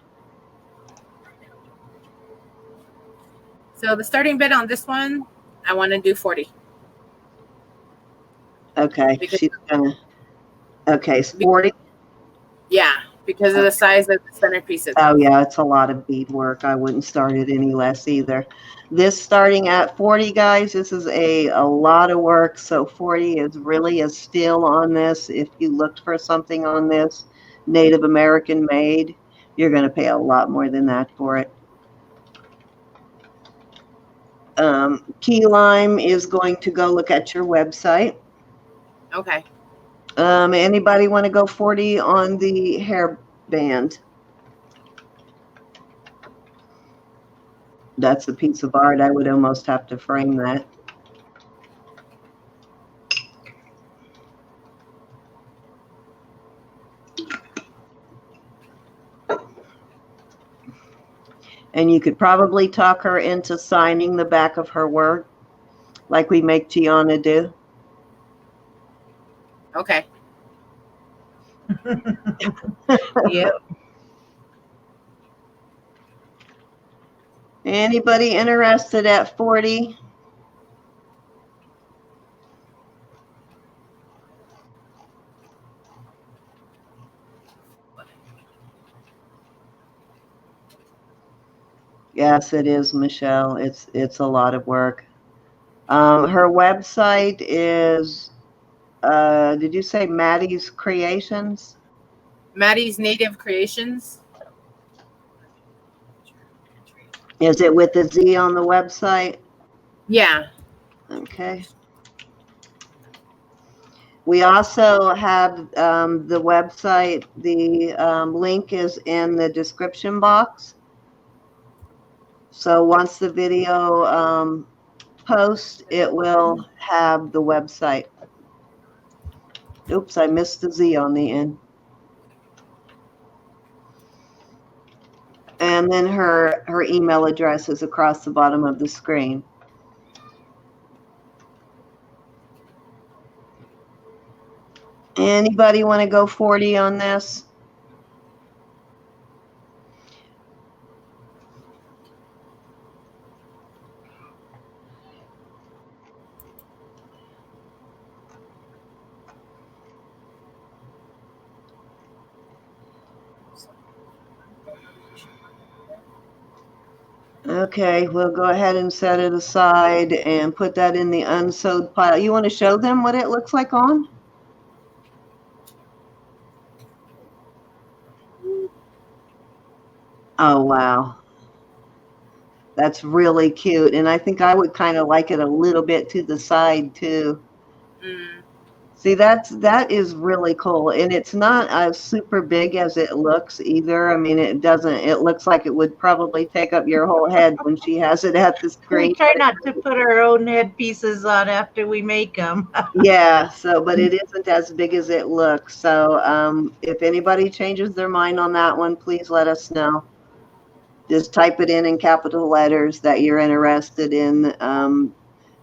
So the starting bid on this one, I want to do 40. Okay, because, she's gonna. Okay, 40. Yeah, because of the size of the centerpieces. Oh yeah, it's a lot of beadwork. I wouldn't start it any less either. This starting at 40, guys. This is a lot of work. So 40 is really a steal on this. If you looked for something on this, Native American made, you're going to pay a lot more than that for it. Key Lime is going to go look at your website. Okay. Anybody want to go 40 on the hairband? That's a piece of art. I would almost have to frame that. And you could probably talk her into signing the back of her work, like we make Gianna do. Okay. Yep. Anybody interested at 40? Yes, it is, Michelle. It's a lot of work. Her website is, did you say Maddy'z Creationz? Maddy'z Native Creationz. Is it with the Z on the website? Yeah. Okay. We also have the website. The link is in the description box. So once the video posts, it will have the website. Oops, I missed the Z on the end. And then her email address is across the bottom of the screen. Anybody want to go 40 on this? Okay, we'll go ahead and set it aside and put that in the unsewed pile. You want to show them what it looks like on? Oh, wow. That's really cute. And I think I would kind of like it a little bit to the side too. Mm. See, that is really cool. And it's not as super big as it looks either. I mean, it looks like it would probably take up your whole head when she has it at the screen. We try not to put our own headpieces on after we make them. Yeah, so, but it isn't as big as it looks. So if anybody changes their mind on that one, please let us know. Just type it in capital letters that you're interested in.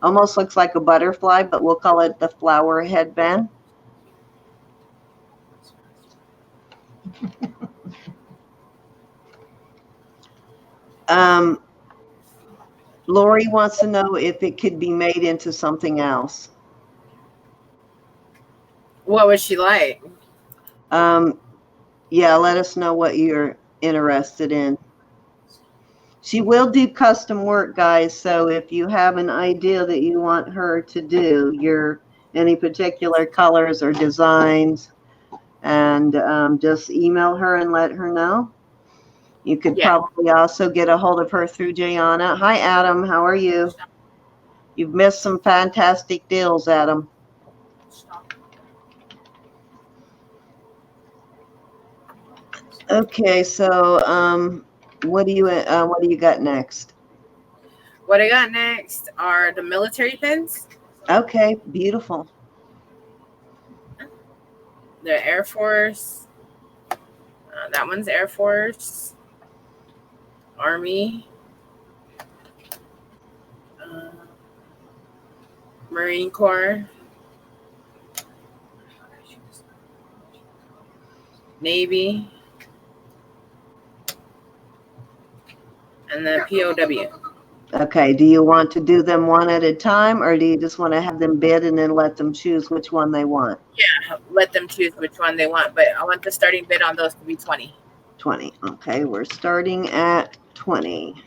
Almost looks like a butterfly, but we'll call it the flower headband. Lori wants to know if it could be made into something else. What would she like? Yeah, let us know what you're interested in. She will do custom work, guys. So if you have an idea that you want her to do, any particular colors or designs, and just email her and let her know. You could probably also get a hold of her through Gianna. Hi, Adam. How are you? You've missed some fantastic deals, Adam. Okay, so what do you got next? What I got next are the military pins. Okay, beautiful. The Air Force. That one's Air Force. Army. Marine Corps. Navy. And the POW. Okay, do you want to do them one at a time, or do you just want to have them bid and then let them choose which one they want? Yeah, let them choose which one they want, but I want the starting bid on those to be 20. 20. Okay, we're starting at 20.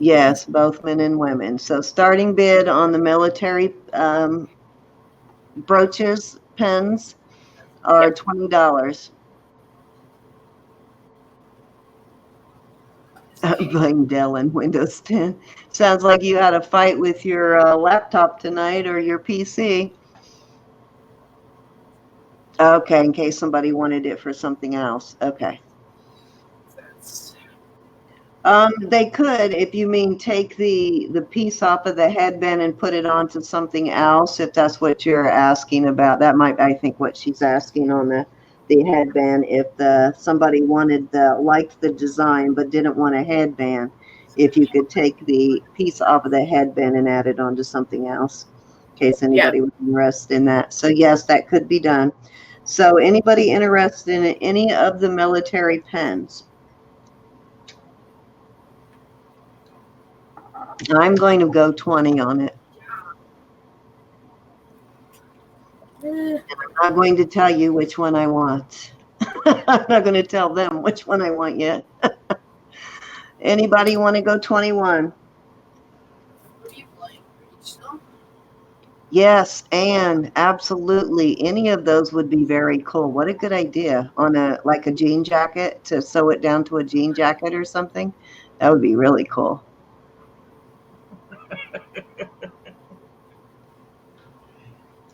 Yes, both men and women. So starting bid on the military brooches, pens are Yep. $20. Blame Dell and Windows 10. Sounds like you had a fight with your laptop tonight or your PC. Okay, in case somebody wanted it for something else. Okay. They could, if you mean take the piece off of the headband and put it onto something else, if that's what you're asking about. That might, I think, what she's asking on the headband. If somebody liked the design but didn't want a headband, if you could take the piece off of the headband and add it onto something else, in case anybody was interested in that. So yes, that could be done. So anybody interested in any of the military pens? I'm going to go 20 on it. I'm not going to tell you which one I want. I'm not going to tell them which one I want yet. Anybody want to go 21? Yes, and absolutely. Any of those would be very cool. What a good idea on like a jean jacket, to sew it down to a jean jacket or something. That would be really cool.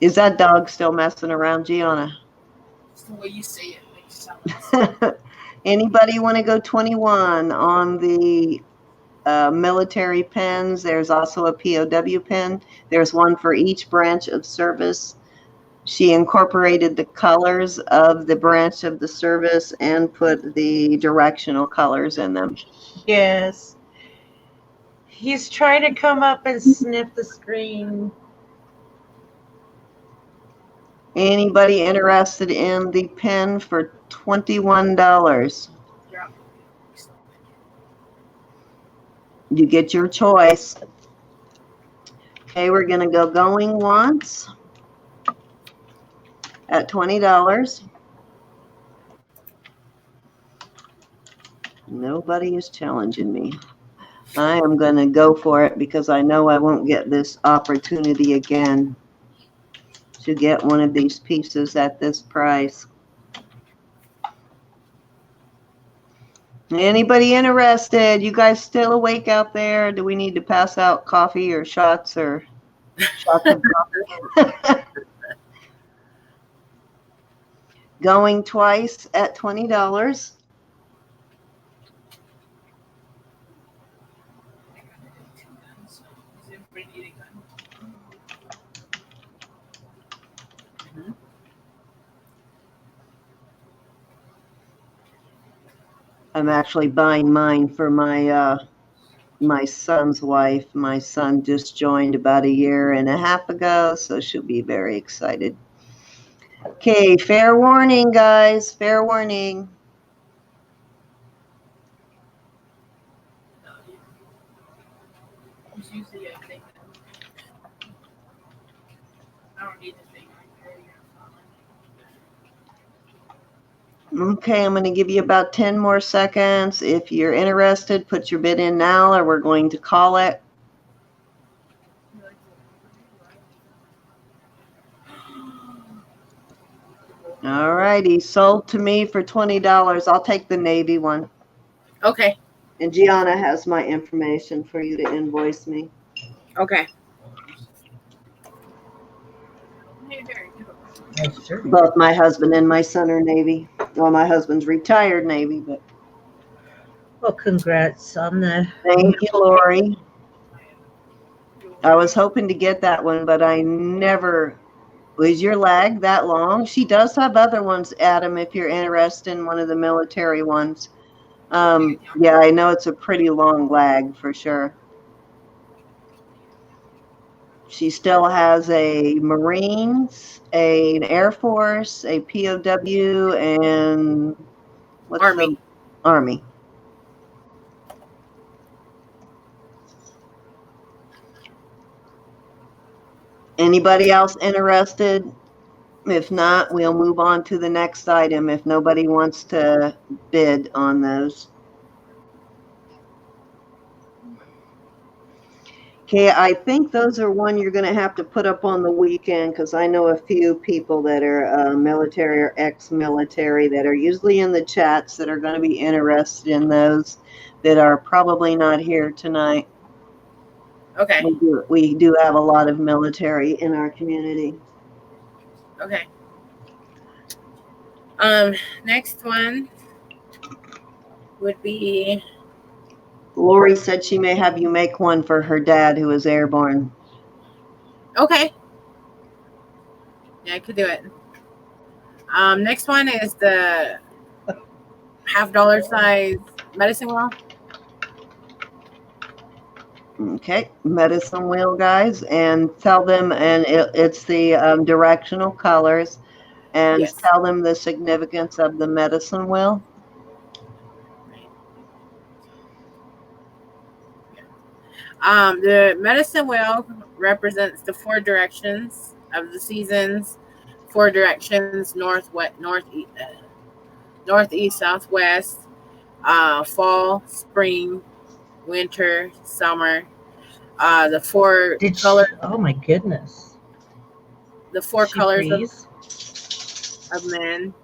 Is that dog still messing around, Gianna? It's the way you say it makes sense. Anybody want to go 21 on the military pens? There's also a POW pen. There's one for each branch of service. She incorporated the colors of the branch of the service and put the directional colors in them. Yes. He's trying to come up and sniff the screen. Anybody interested in the pen for $21? Yeah. You get your choice. Okay, we're going to go going once at $20. Nobody is challenging me. I am going to go for it because I know I won't get this opportunity again to get one of these pieces at this price. Anybody interested? You guys still awake out there? Do we need to pass out coffee or shots or shots of coffee? Going twice at $20. I'm actually buying mine for my my son's wife. My son just joined about 1.5 years ago, so she'll be very excited. Okay, fair warning, guys. Fair warning. Usually I think I don't need the thing right there. Okay, I'm going to give you about 10 more seconds. If you're interested, put your bid in now or we're going to call it. All righty, sold to me for $20. I'll take the navy one. Okay. And Gianna has my information for you to invoice me. Okay. Both my husband and my son are Navy. Well, my husband's retired Navy, but. Well, congrats on the. Thank you, Lori. I was hoping to get that one, but I never. Was your lag that long? She does have other ones, Adam, if you're interested in one of the military ones. Yeah, I know it's a pretty long lag for sure. She still has a Marines, an Air Force, a POW, and what's Army. The Army. Anybody else interested? If not, we'll move on to the next item if nobody wants to bid on those. Okay, I think those are one you're going to have to put up on the weekend because I know a few people that are military or ex-military that are usually in the chats that are going to be interested in those that are probably not here tonight. Okay. We do have a lot of military in our community. Okay. Next one would be. Lori said she may have you make one for her dad who is airborne. Okay. Yeah, I could do it. Next one is the $50 size medicine wheel. Okay, medicine wheel, guys, and tell them, and it's the directional colors, and Yes. tell them the significance of the medicine wheel. The medicine wheel represents the 4 directions of the seasons, 4 directions: northeast, southwest, fall, spring, winter, summer. The 4 colors. Oh my goodness. The 4 She colors freeze? of men.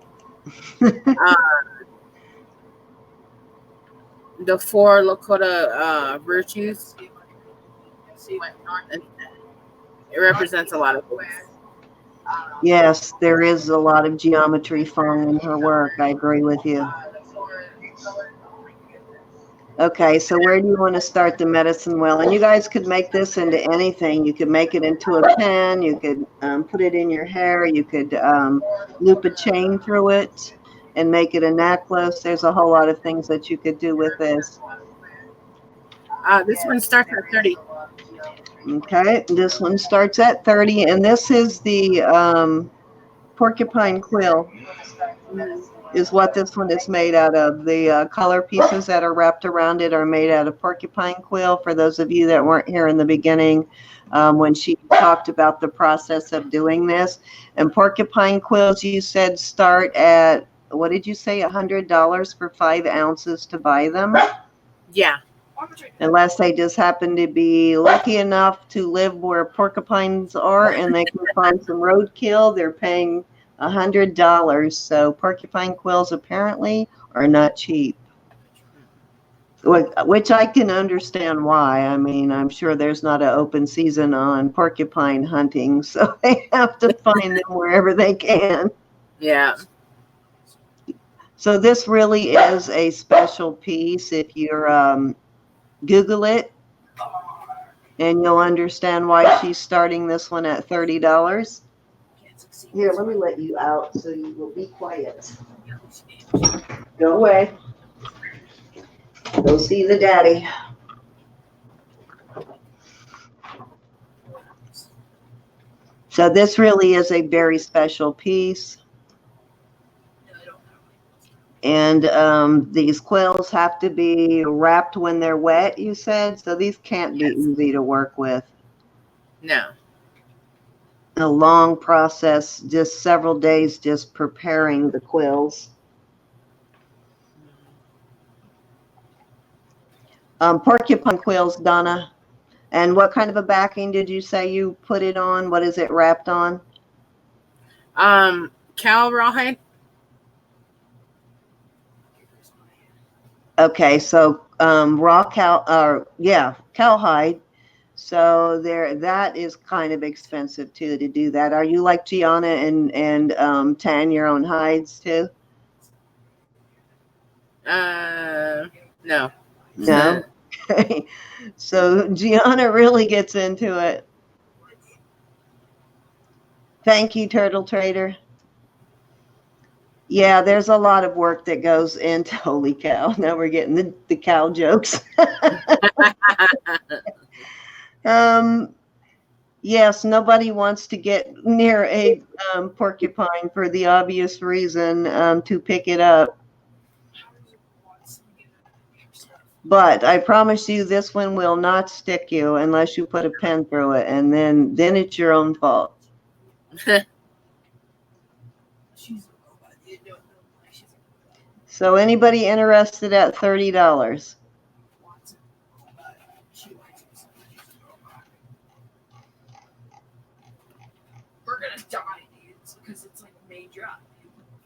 The 4 Lakota virtues. It represents a lot of things. Yes, there is a lot of geometry found in her work. I agree with you. Okay, so where do you want to start the medicine wheel? And you guys could make this into anything. You could make it into a pen. You could put it in your hair. You could loop a chain through it and make it a necklace. There's a whole lot of things that you could do with this. This one starts at 30. Okay, this one starts at 30, and this is the porcupine quill is what this one is made out of. The color pieces that are wrapped around it are made out of porcupine quill. For those of you that weren't here in the beginning, when she talked about the process of doing this, and porcupine quills, you said start at, what did you say, $100 for 5 ounces to buy them? Yeah. Unless they just happen to be lucky enough to live where porcupines are and they can find some roadkill, they're paying $100. So porcupine quills apparently are not cheap, which I can understand why. I mean, I'm sure there's not an open season on porcupine hunting, so they have to find them wherever they can. Yeah. So this really is a special piece. If you're Google it, and you'll understand why she's starting this one at $30. Here, let me let you out so you will be quiet. Go away. Go see the daddy. So this really is a very special piece. And these quills have to be wrapped when they're wet, you said? So these can't be easy to work with. No. A long process, just several days just preparing the quills. Porcupine quills, Donna. And what kind of a backing did you say you put it on? What is it wrapped on? Cow rawhide. Okay, so raw cow, cowhide. So that is kind of expensive too to do that. Are you like Gianna and tan your own hides too? No. No. Okay. So Gianna really gets into it. Thank you, Turtle Trader. Yeah, there's a lot of work that goes into, holy cow, now we're getting the cow jokes. Yes, nobody wants to get near a porcupine for the obvious reason to pick it up. But I promise you this one will not stick you unless you put a pen through it, and then it's your own fault. So anybody interested at $30?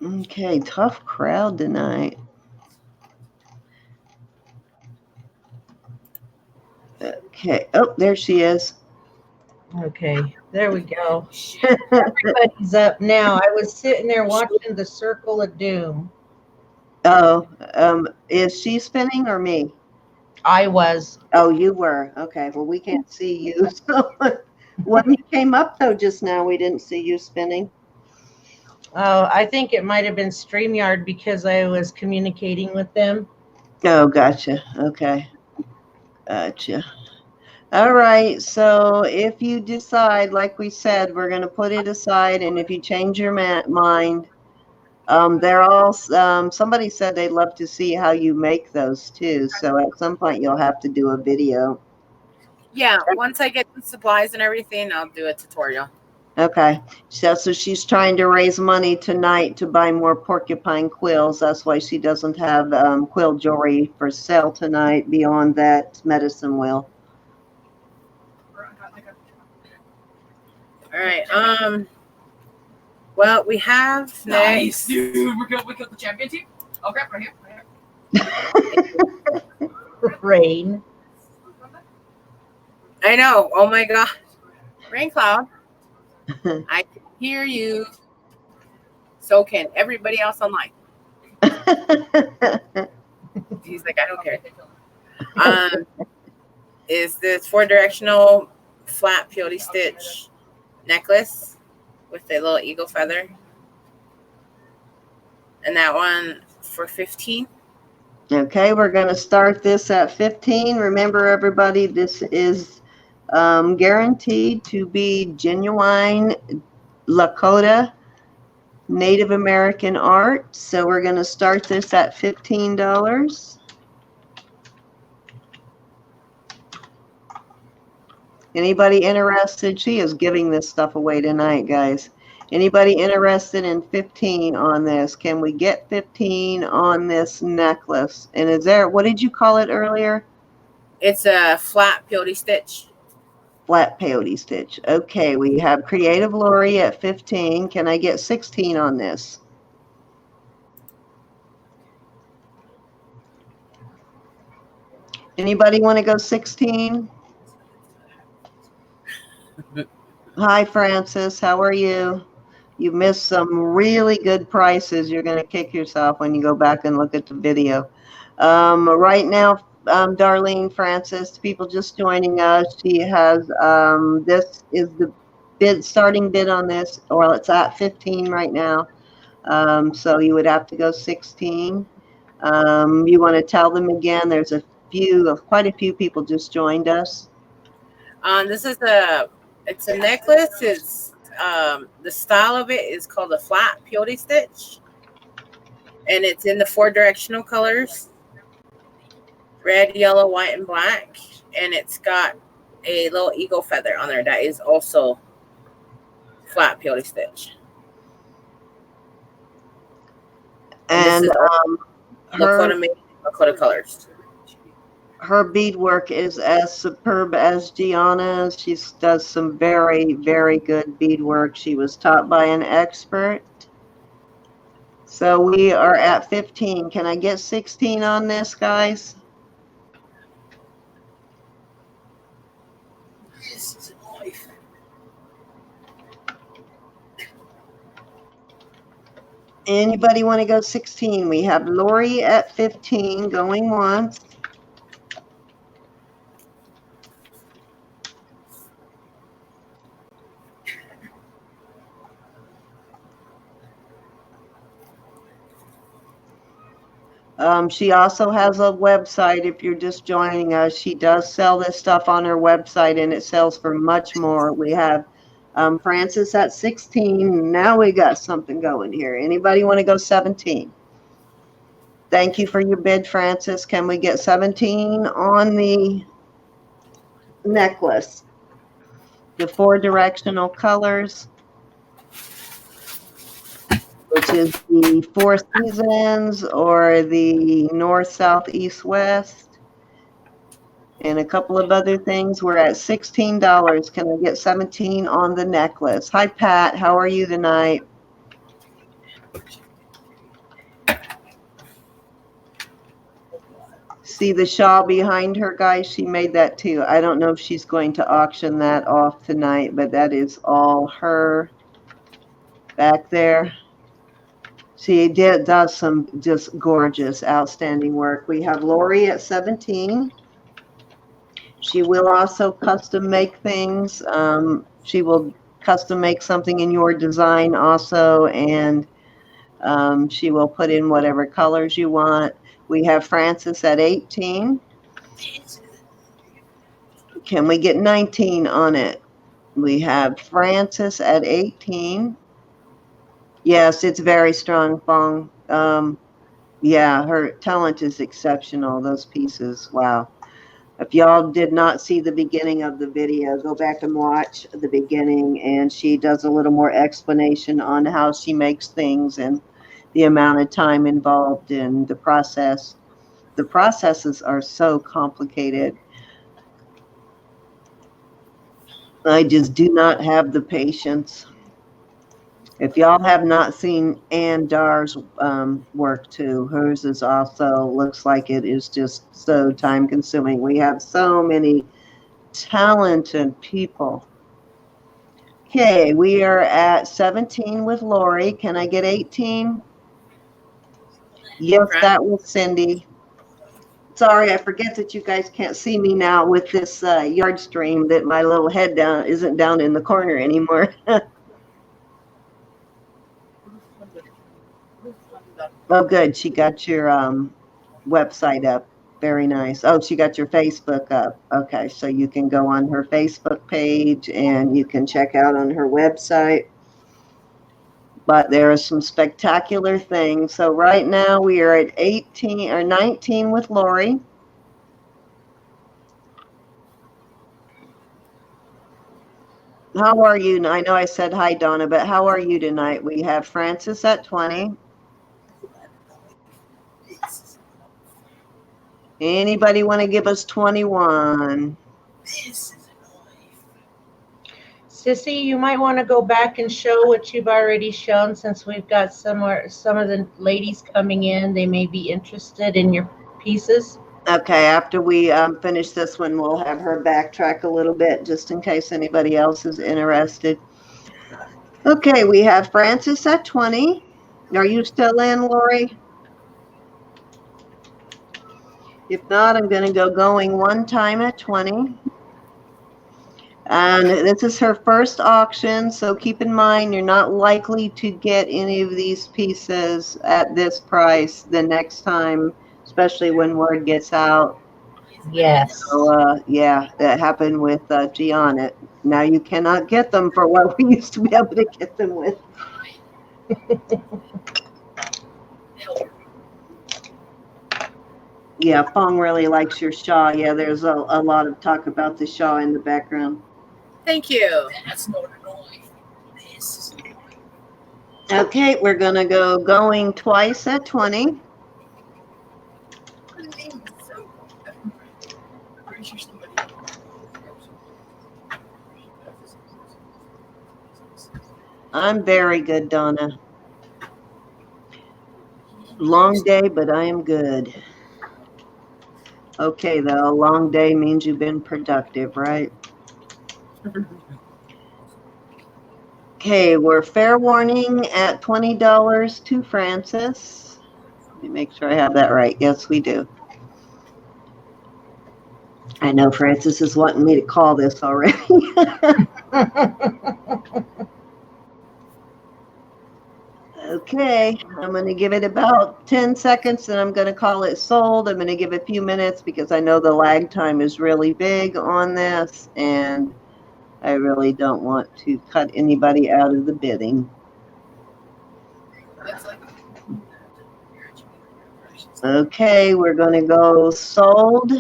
Okay, tough crowd tonight. Okay. Oh, there she is. Okay, there we go. Everybody's up now. I was sitting there watching the Circle of Doom. Oh, is she spinning or me? I was. Oh, you were. Okay. Well, we can't see you. So when you came up though just now, we didn't see you spinning. Oh, I think it might have been StreamYard because I was communicating with them. Oh, gotcha. Okay. Gotcha. All right. So if you decide, like we said, we're going to put it aside, and if you change your mind, they're all. Somebody said they'd love to see how you make those too. So at some point, you'll have to do a video. Yeah, once I get the supplies and everything, I'll do a tutorial. Okay. So she's trying to raise money tonight to buy more porcupine quills. That's why she doesn't have quill jewelry for sale tonight beyond that medicine wheel. All right. Well, we have Nice, dude. We got the champion team. Oh crap! Right here. Rain. I know. Oh my God. Rain cloud. I can hear you. So can everybody else online. He's like, I don't care. Is this 4-directional flat peyote stitch necklace with a little eagle feather. And that one for 15. Okay, we're going to start this at 15. Remember, everybody, this is guaranteed to be genuine Lakota Native American art. So we're going to start this at $15. Anybody interested? She is giving this stuff away tonight, guys. Anybody interested in 15 on this? Can we get 15 on this necklace? And is there, what did you call it earlier? It's a flat peyote stitch. Flat peyote stitch. Okay, we have Creative Lori at 15. Can I get 16 on this? Anybody want to go 16? Hi, Francis. How are you? You missed some really good prices. You're going to kick yourself when you go back and look at the video. Right now, Darlene Francis, people just joining us, she has, this is the starting bid on this, or it's at 15 right now. So you would have to go 16. You want to tell them again, there's quite a few people just joined us. This is it's a necklace. It's the style of it is called a flat peyote stitch, and it's in the 4-directional colors: red, yellow, white, and black. And it's got a little eagle feather on there that is also flat peyote stitch. And Lakota colors. Her beadwork is as superb as Gianna's. She does some very, very good beadwork. She was taught by an expert. So we are at 15. Can I get 16 on this, guys? This is life. Anybody want to go 16? We have Lori at 15 going once. She also has a website. If you're just joining us, she does sell this stuff on her website, and it sells for much more. We have Francis at 16. Now we got something going here. Anybody want to go 17? Thank you for your bid, Francis. Can we get 17 on the necklace? The 4-directional colors, which is the 4 seasons or the north, south, east, west, and a couple of other things. We're at $16. Can I get 17 on the necklace? Hi, Pat. How are you tonight? See the shawl behind her, guys? She made that too. I don't know if she's going to auction that off tonight, but that is all her back there. She does some just gorgeous, outstanding work. We have Lori at 17. She will also custom make things. She will custom make something in your design also, and she will put in whatever colors you want. We have Frances at 18. Can we get 19 on it? We have Frances at 18. Yes, it's very strong, Fong. Yeah, her talent is exceptional, those pieces. Wow. If y'all did not see the beginning of the video, go back and watch the beginning, and she does a little more explanation on how she makes things and the amount of time involved in the process. The processes are so complicated. I just do not have the patience. If y'all have not seen Ann Dar's work too, hers is also, looks like it is just so time consuming. We have so many talented people. Okay, we are at 17 with Lori. Can I get 18? Yes, that was Cindy. Sorry, I forget that you guys can't see me now with this yard stream, that my little head down isn't down in the corner anymore. Oh, good. She got your website up. Very nice. Oh, she got your Facebook up. Okay, so you can go on her Facebook page and you can check out on her website. But there are some spectacular things. So right now we are at 18 or 19 with Lori. How are you? I know I said hi, Donna, but how are you tonight? We have Frances at 20. Anybody want to give us 21? Sissy, you might want to go back and show what you've already shown, since we've got some of the ladies coming in. They may be interested in your pieces. Okay, after we finish this one, we'll have her backtrack a little bit just in case anybody else is interested. Okay, we have Frances at 20. Are you still in, Lori? If not, I'm going to go going one time at 20. And this is her first auction, so keep in mind you're not likely to get any of these pieces at this price the next time, especially when word gets out. Yes. So, yeah, that happened with Gianna. Now you cannot get them for what we used to be able to get them with. Yeah, Fong really likes your shawl. Yeah, there's a lot of talk about the shawl in the background. Thank you. That's not annoying. This is annoying. Okay, we're going to go going twice at 20. I'm very good, Donna. Long day, but I am good. Okay, though, a long day means you've been productive, right? Okay, we're fair warning at $20 to Frances. Let me make sure I have that right. Yes, we do. I know Frances is wanting me to call this already. Okay, I'm going to give it about 10 seconds and I'm going to call it sold. I'm going to give it a few minutes because I know the lag time is really big on this and I really don't want to cut anybody out of the bidding. Okay, we're going to go sold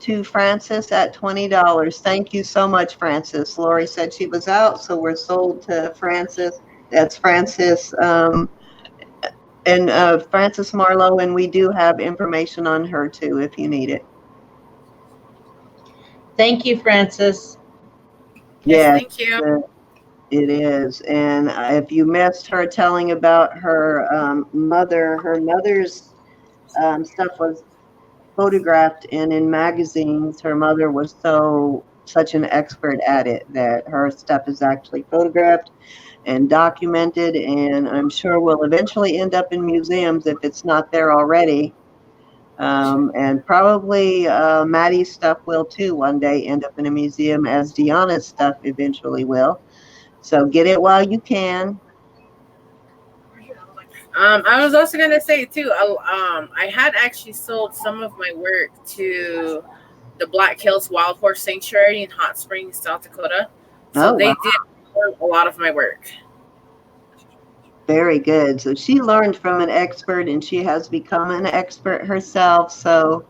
to Frances at $20. Thank you so much, Frances. Lori said she was out, so we're sold to Frances. That's Frances and Frances Marlowe, and we do have information on her too if you need it. Thank you, Frances. Yes, thank you. It is. And if you missed her telling about her mother, her mother's stuff was photographed, and in magazines, her mother was such an expert at it that her stuff is actually photographed and documented, and I'm sure will eventually end up in museums if it's not there already. And probably Maddy's stuff will too one day end up in a museum, as Deanna's stuff eventually will. So get it while you can. I was also gonna say too. I had actually sold some of my work to the Black Hills Wild Horse Sanctuary in Hot Springs, South Dakota. So they did a lot of my work. Very good. So she learned from an expert, and she has become an expert herself. So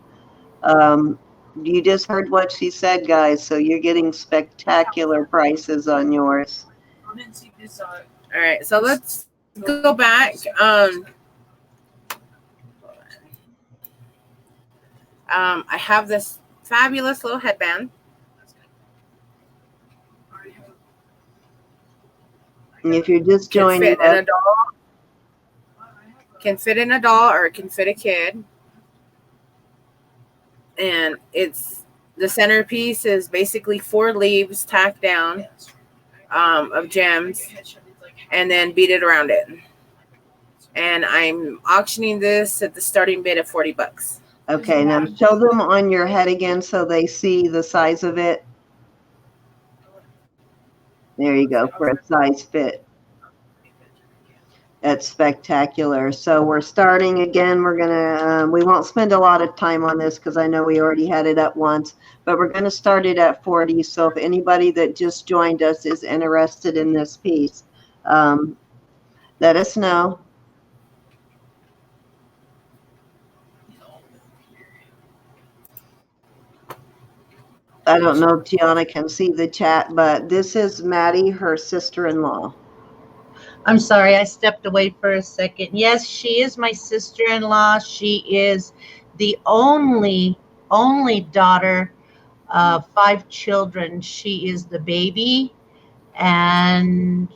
you just heard what she said, guys. So you're getting spectacular prices on yours. All right. So let's go back. I have this fabulous little headband. And if you're just joining us, can fit in a doll or it can fit a kid. And the centerpiece is basically 4 leaves tacked down of gems and then beaded around it. And I'm auctioning this at the starting bid of $40. Okay, now show them on your head again so they see the size of it. There you go, for a size fit. That's spectacular. So we're starting again. We're gonna, we won't spend a lot of time on this because I know we already had it up once, but we're gonna start it at 40. So if anybody that just joined us is interested in this piece, let us know. I don't know if Gianna can see the chat, but this is Maddie, her sister-in-law. I'm sorry, I stepped away for a second. Yes, she is my sister-in-law. She is the only daughter of 5 children. She is the baby, and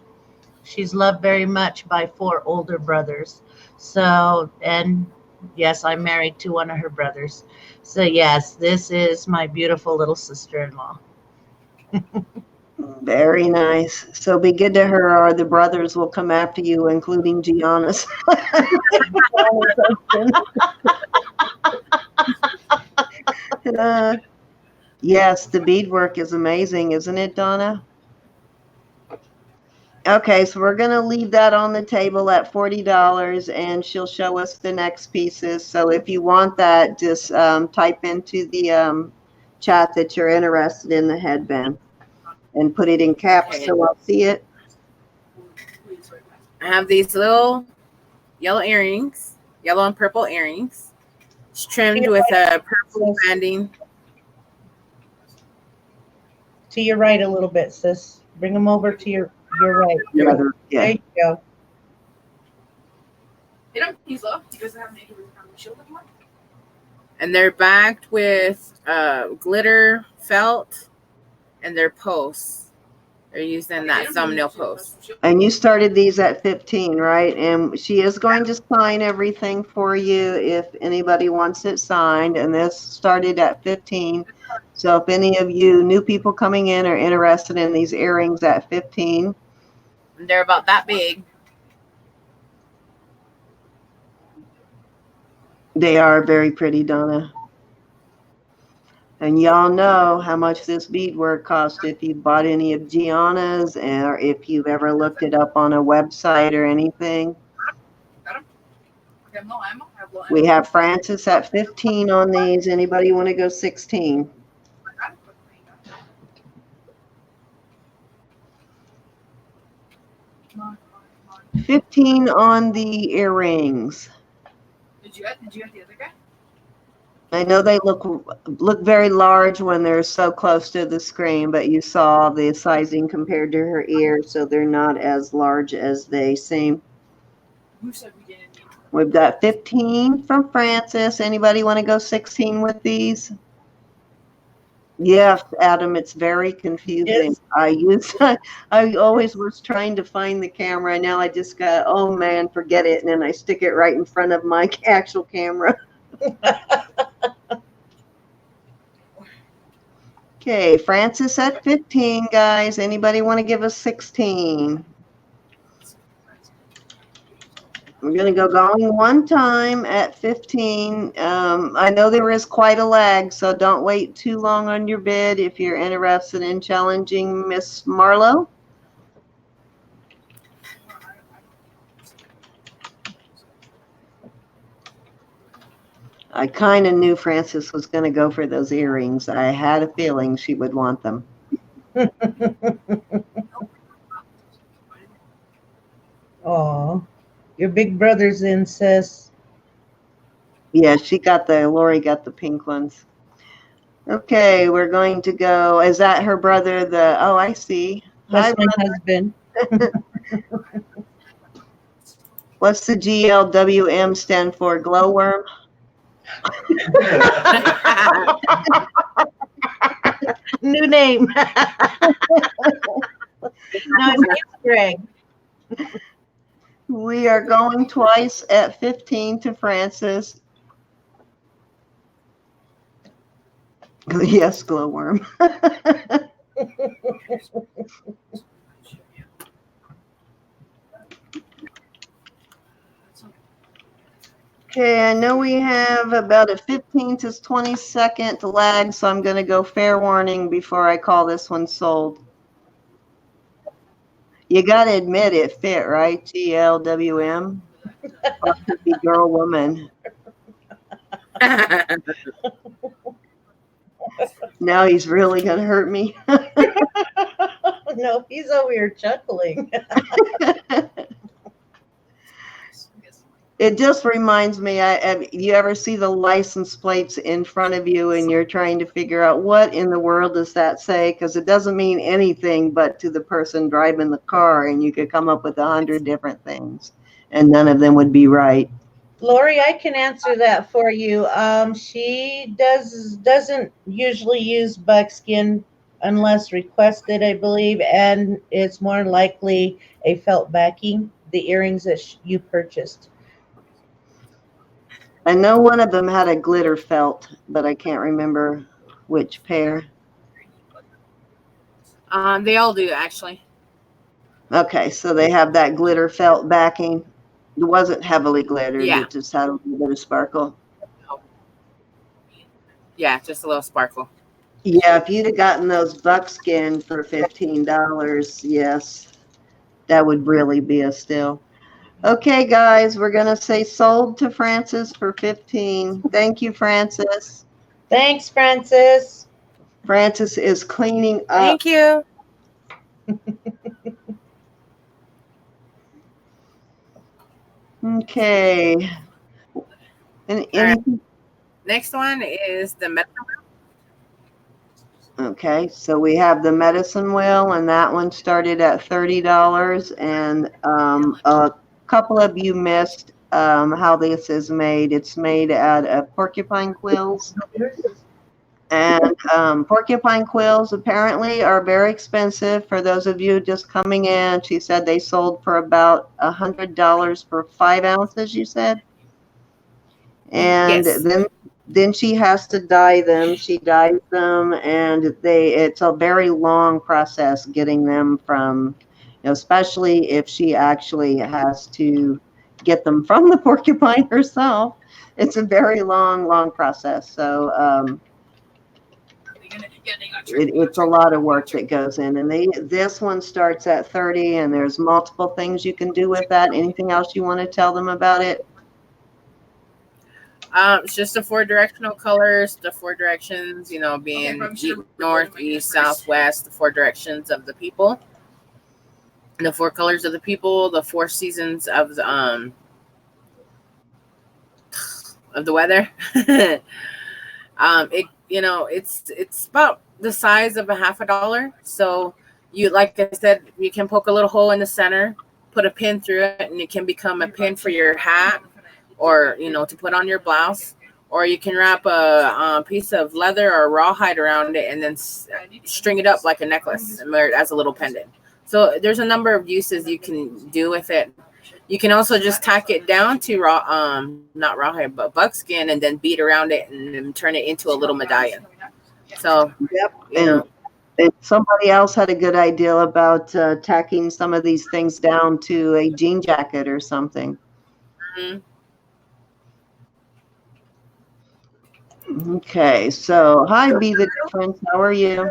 she's loved very much by 4 older brothers. So, and yes, I'm married to one of her brothers. So yes, this is my beautiful little sister-in-law. Very nice. So be good to her, or the brothers will come after you, including Gianna's. Yes, the beadwork is amazing, isn't it, Donna? Okay, so we're going to leave that on the table at $40, and she'll show us the next pieces. So if you want that, just type into the chat that you're interested in the headband and put it in caps so I'll see it. I have these little yellow earrings, yellow and purple earrings. It's trimmed with a purple banding. To your right a little bit, sis. Bring them over to your right. Yeah. There you go. And they're backed with glitter felt, and they're posts. They're using that thumbnail post. And you started these at 15, right? And she is going to sign everything for you if anybody wants it signed. And this started at 15. So if any of you new people coming in are interested in these earrings at 15. And they're about that big. They are very pretty, Donna. And y'all know how much this beadwork cost if you bought any of Gianna's, or if you've ever looked it up on a website or anything. We have Francis at 15 on these. Anybody want to go 16? $15 on the earrings. Did you get the other guy? I know they look very large when they're so close to the screen, but you saw the sizing compared to her ear, so they're not as large as they seem. Who said we didn't need them? We've got 15 from Francis. Anybody want to go 16 with these? Yes, Adam, it's very confusing. Yes. I always was trying to find the camera. Now I just got, oh man, forget it. And then I stick it right in front of my actual camera. Okay, Francis at 15, guys. Anybody want to give us 16? We're going to go going one time at 15. I know there is quite a lag, so don't wait too long on your bid if you're interested in challenging Miss Marlowe. I kind of knew Francis was going to go for those earrings. I had a feeling she would want them. Oh, your big brother's in, sis. Yeah, Lori got the pink ones. Okay, we're going to go. Is that her brother? Oh, I see. That's Hi, my brother. husband. What's the GLWM stand for? Glowworm? New name. No, his name's Greg. We are going twice at 15 to Francis. Yes, glowworm. Okay, I know we have about a 15 to 20 second lag, so I'm going to go fair warning before I call this one sold. You got to admit it fit, right? GLWM. Or it could be girl, woman. Now he's really going to hurt me. No, he's over here chuckling. It just reminds me, you ever see the license plates in front of you and you're trying to figure out what in the world does that say? Because it doesn't mean anything but to the person driving the car, and you could come up with 100 different things and none of them would be right. Lori, I can answer that for you. She doesn't usually use buckskin unless requested, I believe, and it's more likely a felt backing, the earrings that you purchased. I know one of them had a glitter felt, but I can't remember which pair. They all do, actually. Okay, so they have that glitter felt backing. It wasn't heavily glittered. Yeah. It just had a little bit of sparkle. Yeah, just a little sparkle. Yeah, if you'd have gotten those buckskin for $15, yes, that would really be a steal. Okay, guys, we're going to say sold to Francis for 15. Thank you, Francis. Thanks, Francis. Francis is cleaning up. Thank you. Okay. Right. Next one is the medicine wheel. Okay, so we have the medicine wheel, and that one started at $30. And a couple of you missed how this is made. It's made out of porcupine quills. And porcupine quills apparently are very expensive. For those of you just coming in, she said they sold for about $100 for 5 ounces, you said? And Yes. then she has to dye them. She dyes them, and it's a very long process getting them from, especially if she actually has to get them from the porcupine herself. It's a very long process. So it's a lot of work that goes in. And this one starts at 30, and there's multiple things you can do with that. Anything else you want to tell them about it? It's just the 4 directional colors, the 4 directions, being north, east, south, west, the 4 directions of the people, the 4 colors of the people, the 4 seasons of the weather. It's about the size of a $50. So you, like I said, you can poke a little hole in the center, put a pin through it, and it can become a pin for your hat, or to put on your blouse, or you can wrap a piece of leather or rawhide around it and then string it up like a necklace and wear it as a little pendant. So there's a number of uses you can do with it. You can also just tack it down to not rawhide, but buckskin, and then bead around it and then turn it into a little medallion. So, Yep. you know, And somebody else had a good idea about tacking some of these things down to a jean jacket or something. mhm. Okay, so hi, Be the Difference. How are you?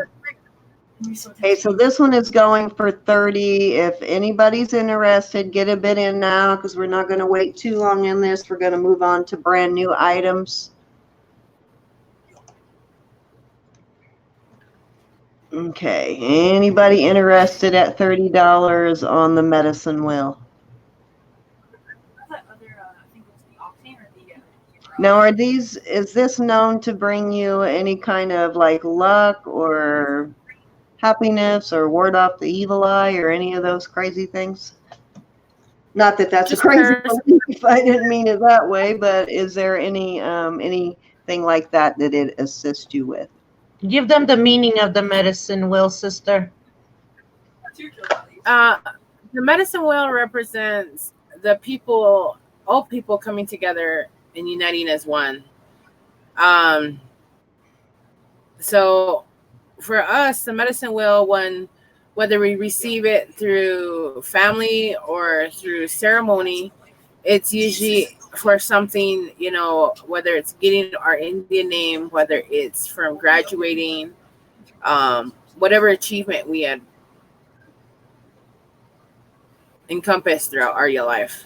Okay, so this one is going for 30. If anybody's interested, get a bid in now because we're not going to wait too long in this. We're going to move on to brand new items. Okay, anybody interested at $30 on the medicine wheel? Now, is this known to bring you any kind of like luck or happiness or ward off the evil eye or any of those crazy things? Not that that's Just a crazy curse. belief. I didn't mean it that way, but is there anything like that that it assists you with? Give them the meaning of the medicine wheel, sister. The medicine wheel represents the people, all people coming together and uniting as one. So for us, the medicine wheel, whether we receive it through family or through ceremony, it's usually for something, you know, whether it's getting our Indian name, whether it's from graduating, whatever achievement we had encompassed throughout our life.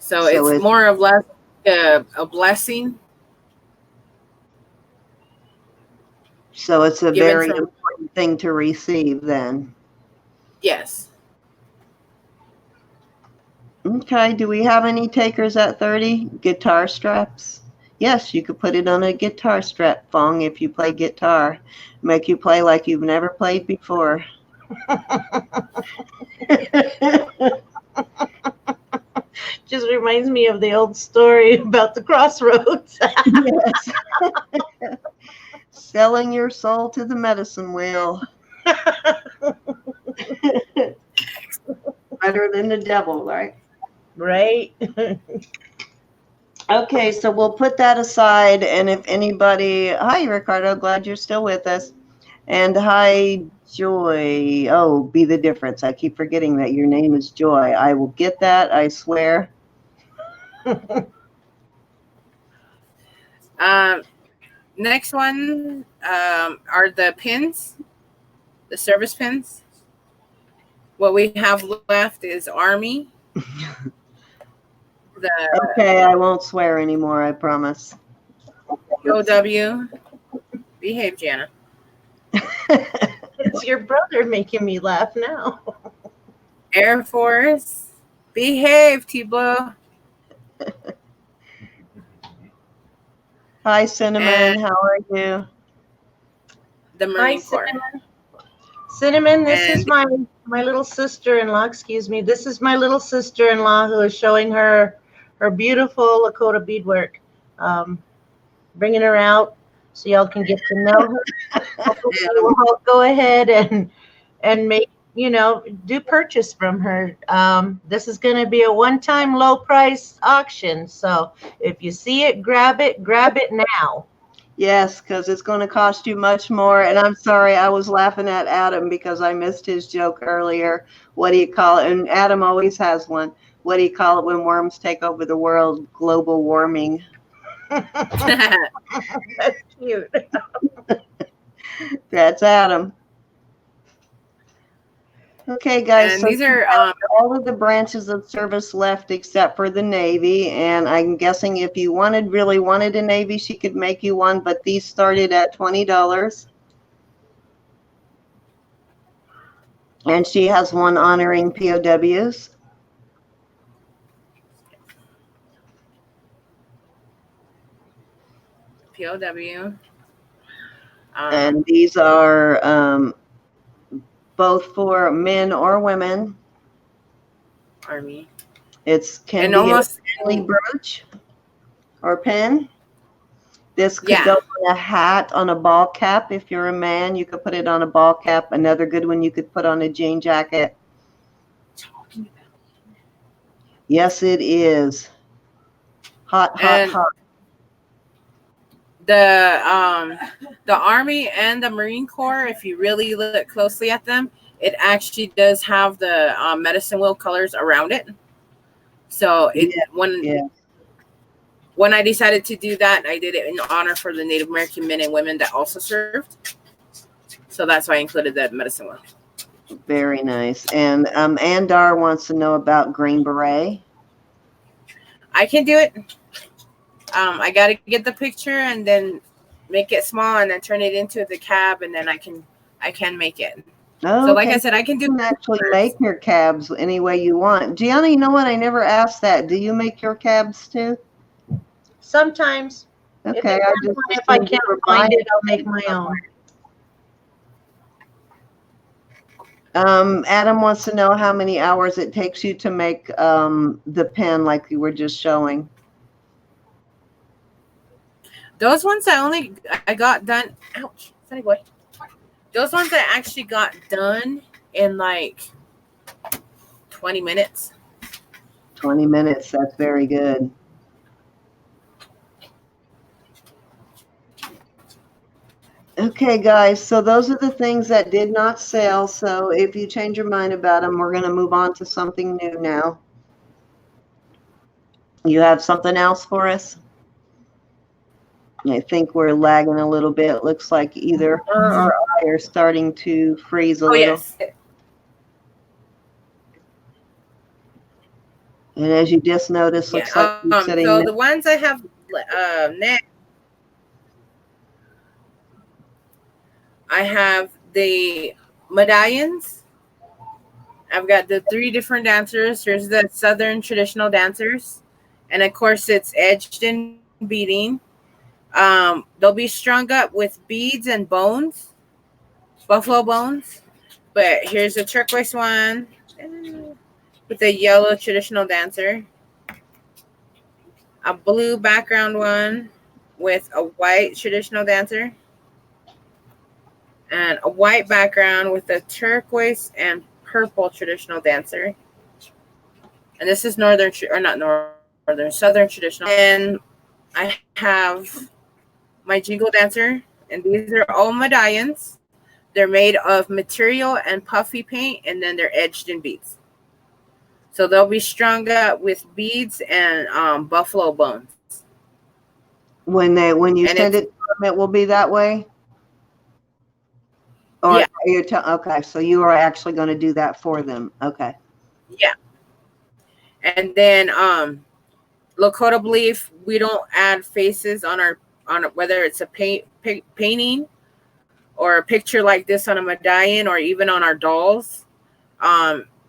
So it's more or less a blessing. So it's a very important thing to receive then. Yes. Okay, do we have any takers at 30? Guitar straps? Yes, you could put it on a guitar strap, Fong, if you play guitar. Make you play like you've never played before. Just reminds me of the old story about the crossroads. Yes. Selling your soul to the medicine wheel. Better than the devil, right? Right. Okay, so we'll put that aside. And if anybody, hi, Ricardo, glad you're still with us. And hi, Joy. Oh, Be the Difference. I keep forgetting that your name is Joy. I will get that, I swear. Next one are the pins, the service pins. What we have left is Army. Okay, I won't swear anymore, I promise. POW. Behave, Jana. It's your brother making me laugh now. Air Force. Behave, T-Blue. Hi, Cinnamon. How are you? The Marine Corps. Cinnamon, this is my little sister-in-law. Excuse me. This is my little sister-in-law who is showing her beautiful Lakota beadwork. Bringing her out so y'all can get to know her. We'll go ahead and make, do purchase from her. This is going to be a one-time low price auction. So if you see it, grab it now. Yes, because it's going to cost you much more. And I'm sorry, I was laughing at Adam because I missed his joke earlier. What do you call it? And Adam always has one. What do you call it when worms take over the world? Global warming. That's cute. That's Adam. Okay, guys. And so these are all of the branches of service left except for the Navy. And I'm guessing if you really wanted a Navy, she could make you one. But these started at $20. And she has one honoring POWs. POW. And these are both for men or women. Army. It can be almost a family brooch or pin. This could go on a hat, on a ball cap. If you're a man, you could put it on a ball cap. Another good one you could put on a jean jacket. Yes, it is. Hot. The Army and the Marine Corps, if you really look closely at them, it actually does have the medicine wheel colors around it. So when I decided to do that, I did it in honor for the Native American men and women that also served. So that's why I included that medicine wheel. Very nice. And Andar wants to know about Green Beret. I can do it. I got to get the picture and then make it small and then turn it into the cab, and then I can make it. Oh, so like I said, I can actually make your cabs any way you want. Gianna, you know what? I never asked that. Do you make your cabs too? Sometimes. Okay. If I can't find it, I'll make my own. Adam wants to know how many hours it takes you to make the pen like you were just showing. Those ones I got done. Ouch, funny boy. Those ones I actually got done in like 20 minutes. 20 minutes. That's very good. Okay, guys, so those are the things that did not sell. So if you change your mind about them, we're going to move on to something new now. You have something else for us? I think we're lagging a little bit. It looks like either her or I are starting to freeze a little. Yes. And as you just noticed, looks like you're sitting so the ones I have next, I have the medallions. I've got the 3 different dancers. Here's the Southern traditional dancers. And of course, it's edged in beading. They'll be strung up with beads and bones, buffalo bones. But here's a turquoise one with a yellow traditional dancer. A blue background one with a white traditional dancer. And a white background with a turquoise and purple traditional dancer. And this is Southern traditional. And I have my jingle dancer, and these are all medallions. They're made of material and puffy paint, and then they're edged in beads. So they'll be strung up with beads and buffalo bones. When you send it to them, it will be that way? Or yeah. Okay, so you are actually going to do that for them. Okay. Yeah. And then Lakota belief, we don't add faces on whether it's a painting or a picture like this on a medallion or even on our dolls,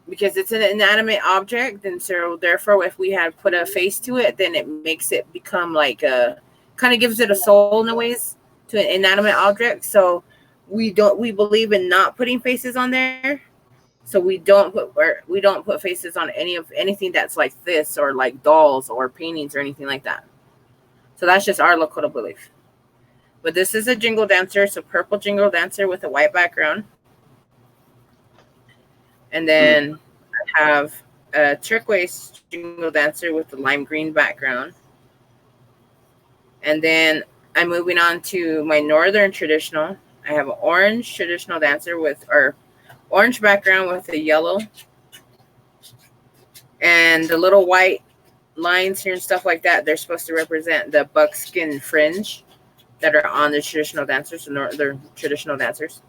because it's an inanimate object. And so therefore, if we had put a face to it, then it makes it become like kind of gives it a soul in a ways to an inanimate object. So we believe in not putting faces on there. So we don't put faces on anything that's like this or like dolls or paintings or anything like that. So that's just our Lakota belief. But this is a jingle dancer. It's a purple jingle dancer with a white background. And then I have a turquoise jingle dancer with a lime green background. And then I'm moving on to my northern traditional. I have an orange traditional dancer or orange background with a yellow. And the little white lines here and stuff like that, they're supposed to represent the buckskin fringe that are on the traditional dancers, the traditional dancers.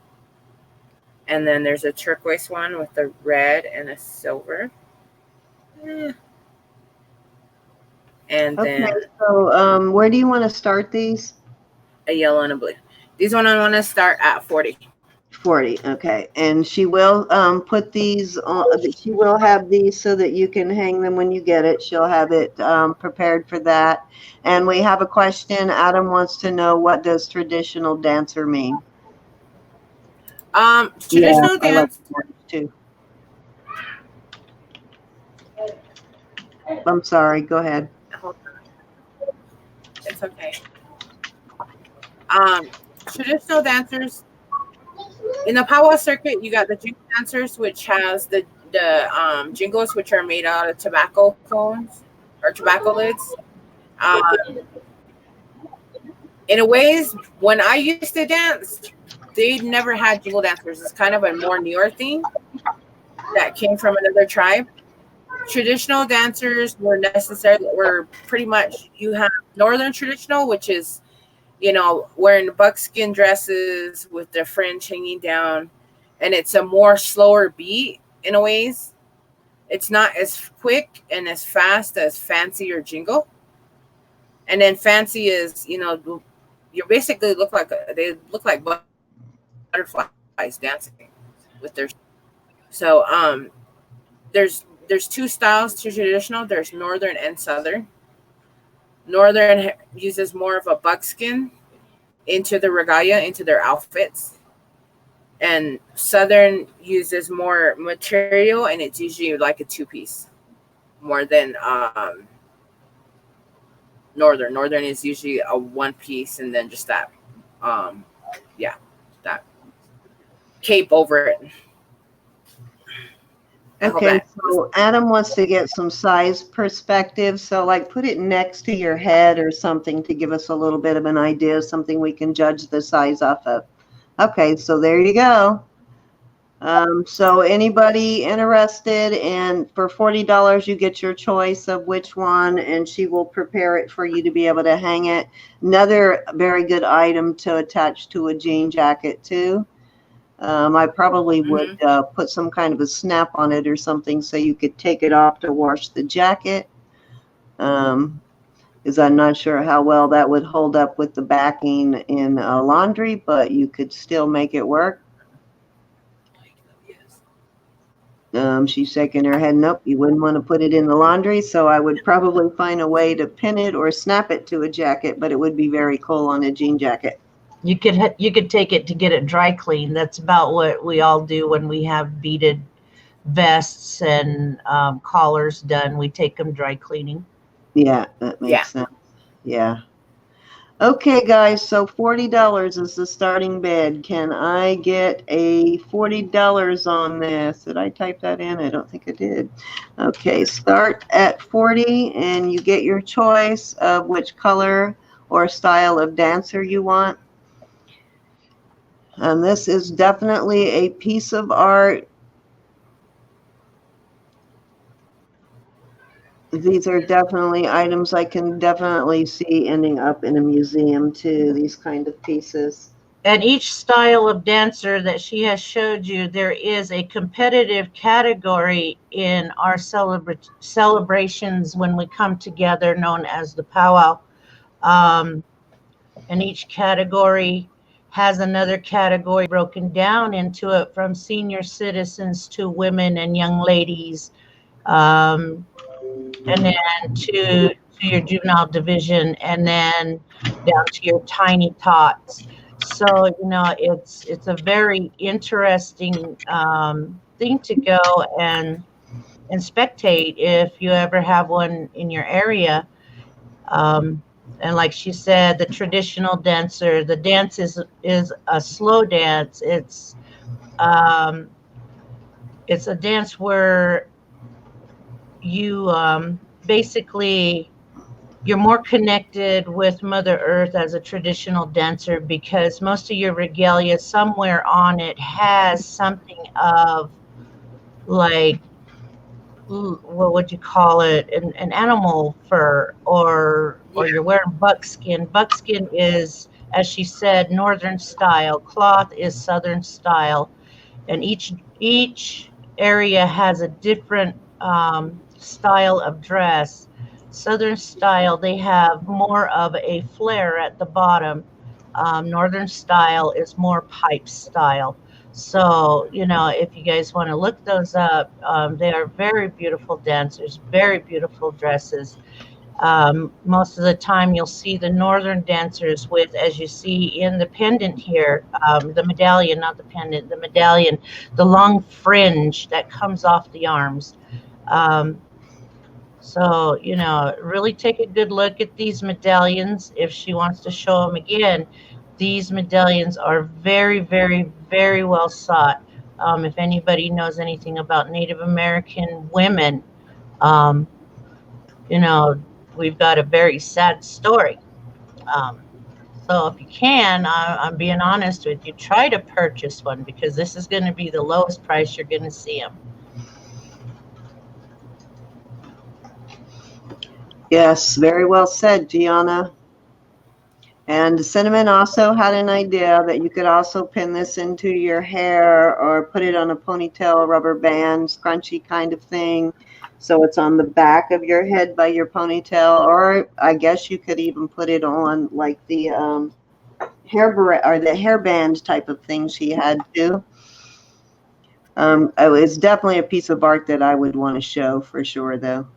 And then there's a turquoise one with a red and a silver. And then so where do you want to start these? A yellow and a blue. These one I want to start at 40. 40, okay. And she will put these on, she will have these so that you can hang them when you get it. She'll have it prepared for that. And we have a question. Adam wants to know, what does traditional dancer mean? Traditional dance too. I'm sorry, go ahead. It's okay. Traditional dancers in the powwow circuit, you got the jingle dancers, which has the jingles, which are made out of tobacco cones or tobacco lids. in a ways, when I used to dance, they never had jingle dancers. It's kind of a more newer thing that came from another tribe. Traditional dancers were pretty much, you have northern traditional, which is, you know, wearing buckskin dresses with their fringe hanging down, and it's a more slower beat in a ways. It's not as quick and as fast as fancy or jingle. And then fancy is, you know, you basically they look like butterflies dancing with their. So there's two styles to traditional. There's northern and southern. Northern uses more of a buckskin into the regalia, into their outfits, and southern uses more material, and it's usually like a two-piece more than northern. Northern is usually a one piece and then just that that cape over it. Okay, so Adam wants to get some size perspective. So like put it next to your head or something to give us a little bit of an idea, something we can judge the size off of. Okay, so there you go. So anybody interested, and for $40 you get your choice of which one, and she will prepare it for you to be able to hang it. Another very good item to attach to a jean jacket too. I probably would put some kind of a snap on it or something so you could take it off to wash the jacket. Because I'm not sure how well that would hold up with the backing in laundry, but you could still make it work. She's shaking her head. Nope, you wouldn't want to put it in the laundry, so I would probably find a way to pin it or snap it to a jacket, but it would be very cool on a jean jacket. You could take it to get it dry cleaned. That's about what we all do when we have beaded vests and collars done. We take them dry cleaning. Yeah, that makes sense. Yeah. Okay, guys, so $40 is the starting bid. Can I get a $40 on this? Did I type that in? I don't think I did. Okay, start at 40 and you get your choice of which color or style of dancer you want. And this is definitely a piece of art. These are definitely items I can definitely see ending up in a museum too, these kind of pieces. And each style of dancer that she has showed you, there is a competitive category in our celebrations when we come together, known as the powwow. And each category has another category broken down into it, from senior citizens to women and young ladies, and then to your juvenile division, and then down to your tiny tots. So, you know, it's a very interesting thing to go and spectate if you ever have one in your area. And like she said, the traditional dancer, the dance is a slow dance. It's a dance where you basically, you're more connected with Mother Earth as a traditional dancer, because most of your regalia somewhere on it has something of, like, what would you call it, an animal fur, or you're wearing buckskin. Buckskin is, as she said, northern style. Cloth is southern style, and each area has a different style of dress. Southern style, they have more of a flare at the bottom. Northern style is more pipe style. So, you know, if you guys want to look those up, they are very beautiful dancers, very beautiful dresses. Most of the time you'll see the northern dancers with, as you see in the pendant here, the medallion, not the pendant, the medallion, the long fringe that comes off the arms. So, you know, really take a good look at these medallions. If she wants to show them again, these medallions are very, very, very well sought. If anybody knows anything about Native American women, you know, we've got a very sad story. So if you can, I'm being honest with you, try to purchase one because this is going to be the lowest price you're going to see them. Yes, very well said, Gianna. And Cinnamon also had an idea that you could also pin this into your hair or put it on a ponytail, rubber band, scrunchy kind of thing. So it's on the back of your head by your ponytail, or I guess you could even put it on like the hair barrette or the hairband type of thing she had too. It's definitely a piece of art that I would want to show for sure, though.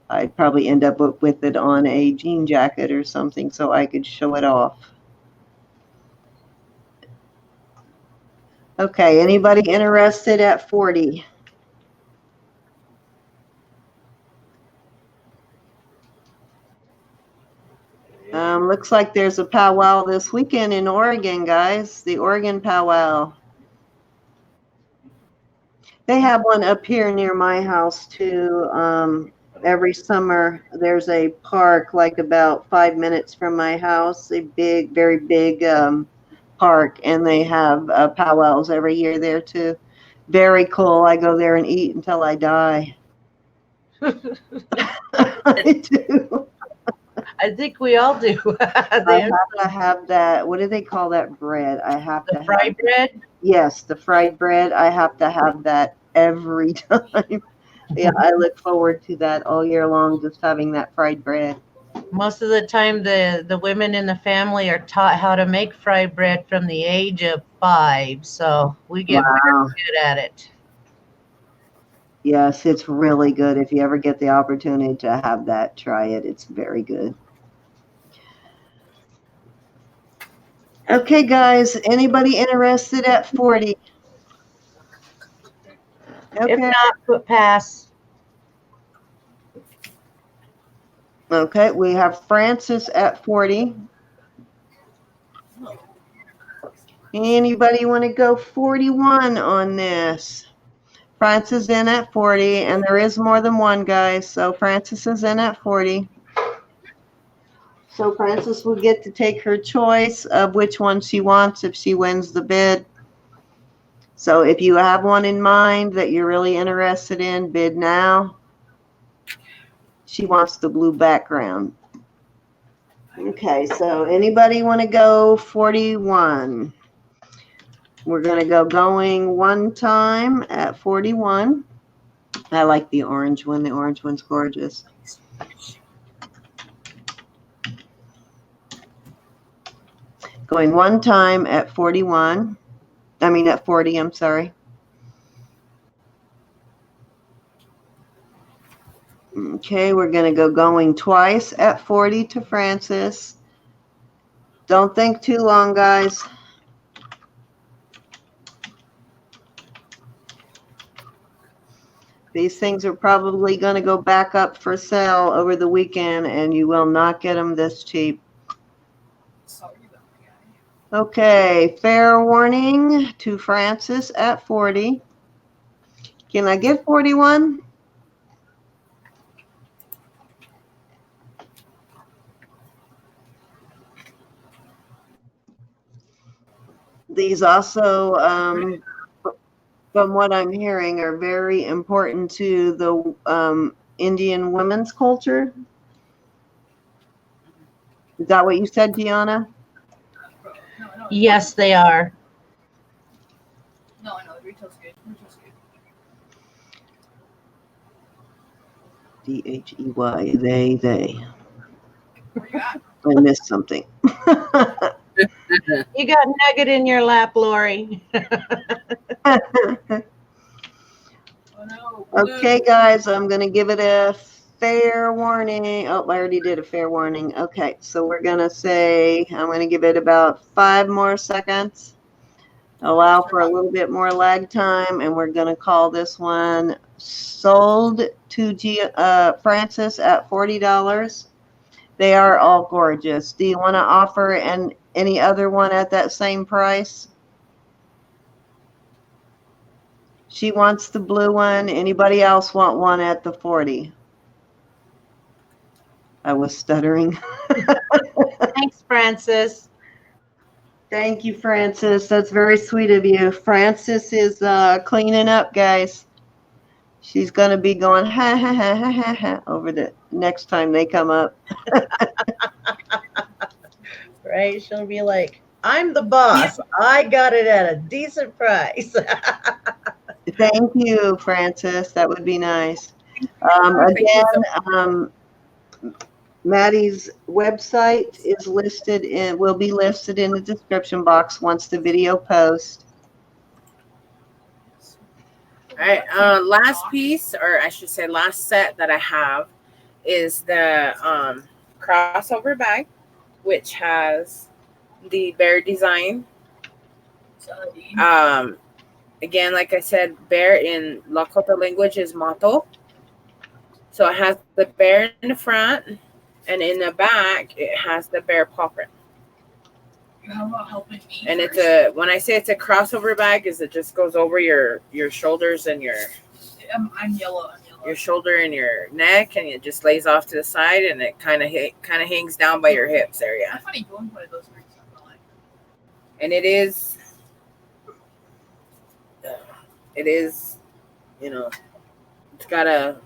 I'd probably end up with it on a jean jacket or something so I could show it off. Okay, anybody interested at 40? Looks like there's a powwow this weekend in Oregon, guys. The Oregon powwow. They have one up here near my house too. Every summer there's a park like about 5 minutes from my house, a big, very big park, and they have powwows every year there too. Very cool. I go there and eat until I die. I do. I think we all do. I have to have that. What do they call that bread? I have to The fried bread? Yes, the fried bread. I have to have that every time. Yeah, I look forward to that all year long, just having that fried bread. Most of the time, the women in the family are taught how to make fried bread from the age of 5. So we get very good at it. Yes, it's really good. If you ever get the opportunity to have that, try it. It's very good. Okay, guys, anybody interested at 40? Okay. If not, put pass. Okay, we have Francis at 40. Anybody want to go 41 on this? Francis is in at 40, and there is more than one, guys. So Francis is in at 40. So Francis will get to take her choice of which one she wants if she wins the bid. So if you have one in mind that you're really interested in, bid now. She wants the blue background. Okay, so anybody want to go 41? We're going to going one time at 41. I like the orange one. The orange one's gorgeous. Going one time at 41. I mean at 40, I'm sorry. Okay, we're going to going twice at 40 to Francis. Don't think too long, guys. These things are probably going to go back up for sale over the weekend, and you will not get them this cheap. Okay, fair warning to Francis at 40. Can I get 41? These also, from what I'm hearing, are very important to the Indian women's culture. Is that what you said, Gianna? Yes, they are. No, I know. The retail's good. Retail's good. D-H-E-Y, they. Where you at? I missed something. You got nugget in your lap, Lori. Oh, no. Okay, guys, I'm going to give it a fair warning. Oh, I already did a fair warning. Okay, so we're going to say, I'm going to give it about 5 more seconds. Allow for a little bit more lag time, and we're going to call this one sold to Francis at $40. They are all gorgeous. Do you want to offer any other one at that same price? She wants the blue one. Anybody else want one at the 40? I was stuttering. Thanks, Brent. Francis. Thank you, Francis. That's very sweet of you. Francis is cleaning up, guys. She's going to be going ha ha ha ha ha ha over the next time they come up. Right? She'll be like, I'm the boss. I got it at a decent price. Thank you, Francis. That would be nice. Again, Maddy's website is listed and will be listed in the description box once the video posts. All right, last piece, or I should say last set that I have is the crossover bag, which has the bear design. Again, like I said, bear in Lakota language is mato. So it has the bear in the front, and in the back, it has the bear paw print. How about helping me? And it's a, when I say it's a crossover bag, is it just goes over your shoulders and your I'm yellow. your shoulder and your neck, and it just lays off to the side, and it kind of hangs down by your hips area. I thought you one of those rings. And it is, you know, it's got a,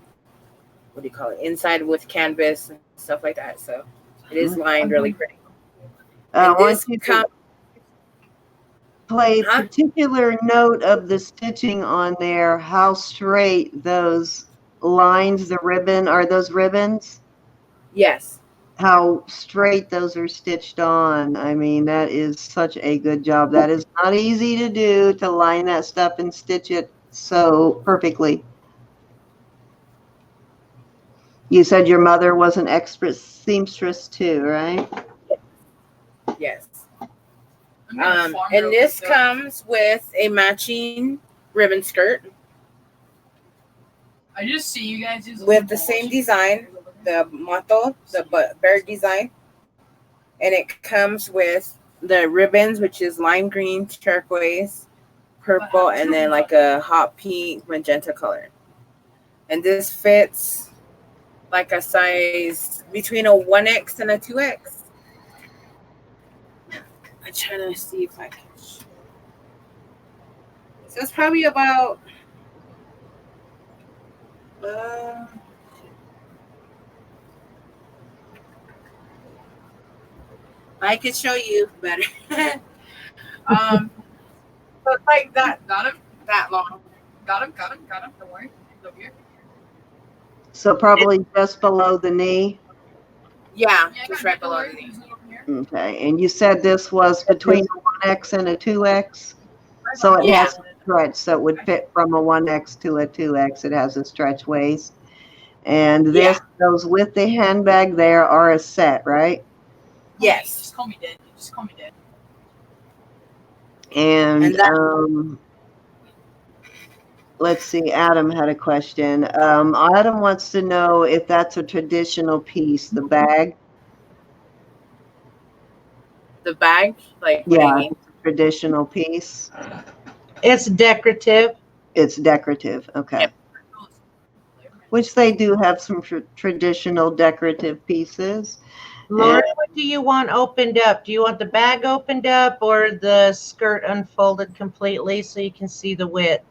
what do you call it, inside with canvas and stuff like that. So it is lined really pretty. I want you to play particular note of the stitching on there, how straight those lines, the ribbon, are those ribbons? Yes. How straight those are stitched on. I mean, that is such a good job. That is not easy to do, to line that stuff and stitch it so perfectly. You said your mother was an expert seamstress too, right? Yes. And this comes with a matching ribbon skirt. I just see you guys use with the same design, the motto, the bear design, and it comes with the ribbons, which is lime green, turquoise, purple, and then like a hot pink magenta color. And this fits like a size between a 1X and a 2X. I'm trying to see if I can. So it's probably about I could show you better. So it's like that. Got him. That long. Got him. Don't worry. He's over here. So probably just below the knee. Yeah, Yeah, just got right him. below Don't the worry. knee. He's over here. Okay, and you said this was between a 1X and a 2X? So it Yeah. has a stretch, so it would fit from a 1X to a 2X. It has a stretch waist. And this goes with the handbag there, are a set, right? Yes. Just call me dead. Just call me dead. And let's see, Adam had a question. Adam wants to know if that's a traditional piece, the bag. The bag, like what do you mean? It's a traditional piece. It's decorative. It's decorative, okay. Yep. Which they do have some traditional decorative pieces. Lauren, what do you want opened up? Do you want the bag opened up or the skirt unfolded completely so you can see the width?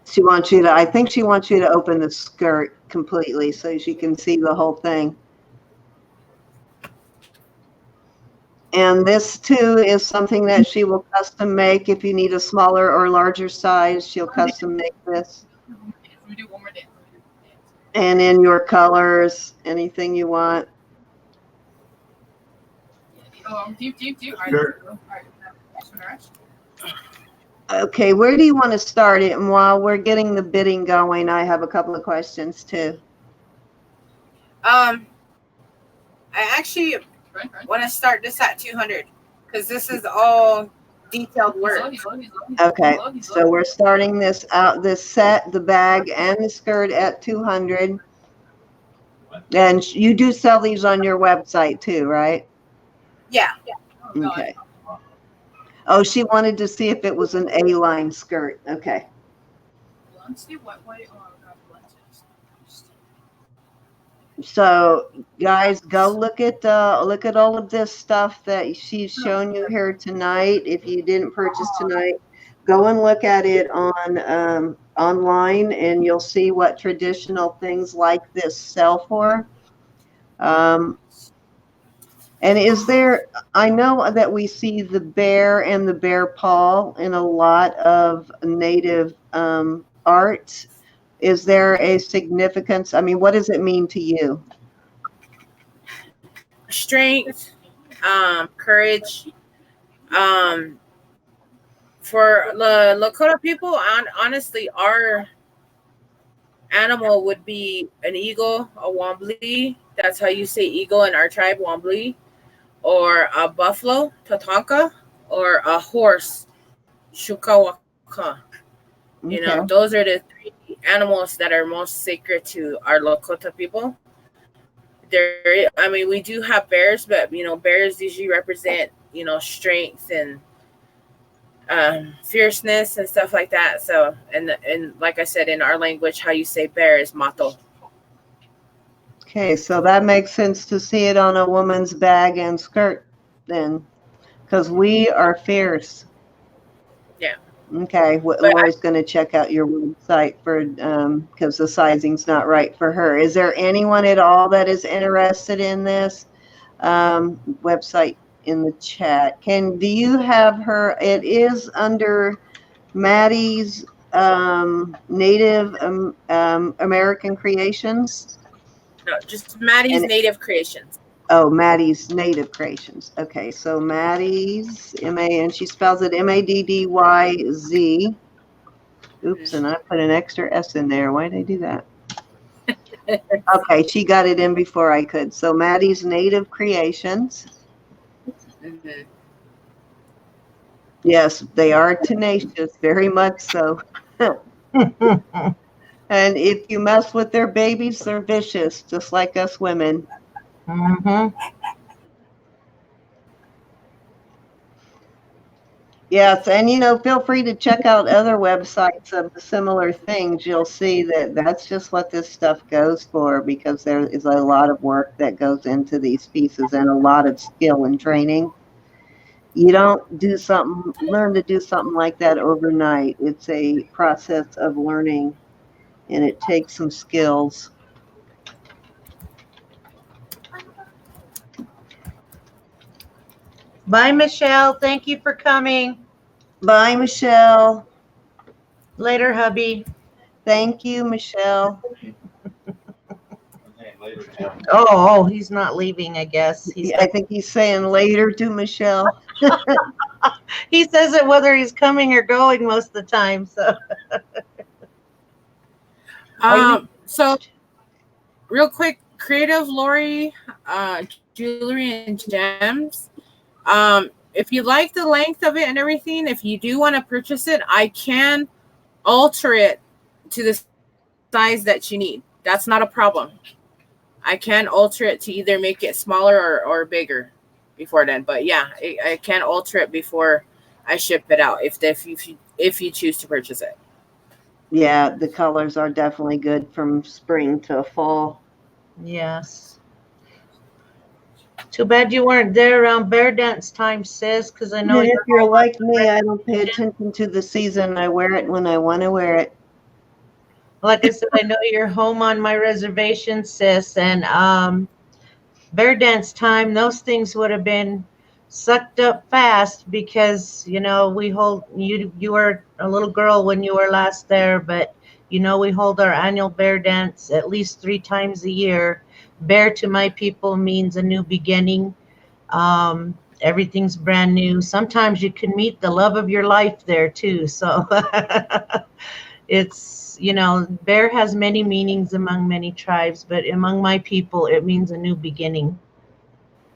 She wants you to, I think she wants you to open the skirt completely so she can see the whole thing. And this too is something that she will custom make. If you need a smaller or larger size, she'll custom make this. We do one more dance. And in your colors, anything you want. Deep. Sure. All right. Okay, where do you want to start it? And while we're getting the bidding going, I have a couple of questions too. I actually want to start this at 200 because this is all detailed work. Okay, so we're starting this out, this set, the bag and the skirt at 200. And you do sell these on your website too, right? Yeah. Okay. Oh, she wanted to see if it was an A-line skirt. Okay. So guys, go look at all of this stuff that she's shown you here tonight. If you didn't purchase tonight, go and look at it on online, and you'll see what traditional things like this sell for. And is there, I know that we see the bear and the bear paw in a lot of native art. Is there a significance? I mean, what does it mean to you? Strength, courage. For the Lakota people, honestly, our animal would be an eagle, a wombly. That's how you say eagle in our tribe, wombly, or a buffalo, tatanka, or a horse, shukawaka. You know, Okay. those are the three animals that are most sacred to our Lakota people. I mean, we do have bears, but you know, bears usually represent, you know, strength and fierceness and stuff like that. So, and like I said, in our language, how you say bear is mato. Okay, so that makes sense to see it on a woman's bag and skirt then, because we are fierce. Yeah. Okay, Lori's going to check out your website for because the sizing's not right for her. Is there anyone at all that is interested in this website in the chat? Do you have her? It is under Maddy'z Native American Creationz. No, just Maddy'z Native Creationz. Oh, Maddy'z Native Creationz. Okay, so Maddy'z, and she spells it Maddyz. Oops, and I put an extra S in there. Why did I do that? Okay, she got it in before I could. So Maddy'z Native Creationz. Mm-hmm. Yes, they are tenacious, very much so. And if you mess with their babies, they're vicious, just like us women. Mm-hmm. Yes, and you know, feel free to check out other websites of similar things. You'll see that that's just what this stuff goes for, because there is a lot of work that goes into these pieces and a lot of skill and training. You don't learn to do something like that overnight. It's a process of learning, and it takes some skills. Bye, Michelle. Thank you for coming. Bye, Michelle. Later, hubby. Thank you, Michelle. Oh, he's not leaving, I guess. I think he's saying later to Michelle. He says it whether he's coming or going most of the time. So, so real quick, Creative Lori, Jewelry and Gems. If you like the length of it and everything, if you do want to purchase it, I can alter it to the size that you need. That's not a problem. I can alter it to either make it smaller or bigger before then. But yeah, I can alter it before I ship it out if you choose to purchase it. Yeah, the colors are definitely good from spring to fall. yes. Too bad you weren't there around bear dance time, sis, because I know If you're like me, I don't pay attention to the season. I wear it when I want to wear it. Like I said, I know you're home on my reservation, sis, and bear dance time, those things would have been sucked up fast because, you know, we hold, you were a little girl when you were last there, but, you know, we hold our annual bear dance at least 3 times a year. Bear to my people means a new beginning. Everything's brand new. Sometimes you can meet the love of your life there too. So it's, you know, bear has many meanings among many tribes, but among my people, it means a new beginning.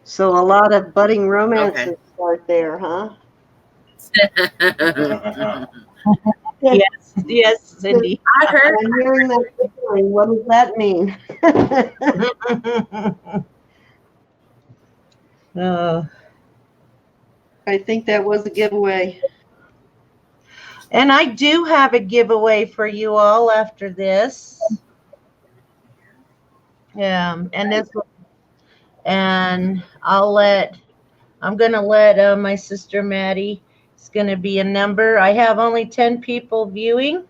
So a lot of budding romances start there, huh? Yes, Cindy. I heard. I'm hearing that. What does that mean? I think that was a giveaway. And I do have a giveaway for you all after this. And this, and I'm gonna let my sister Maddie. It's gonna be a number. I have only 10 people viewing.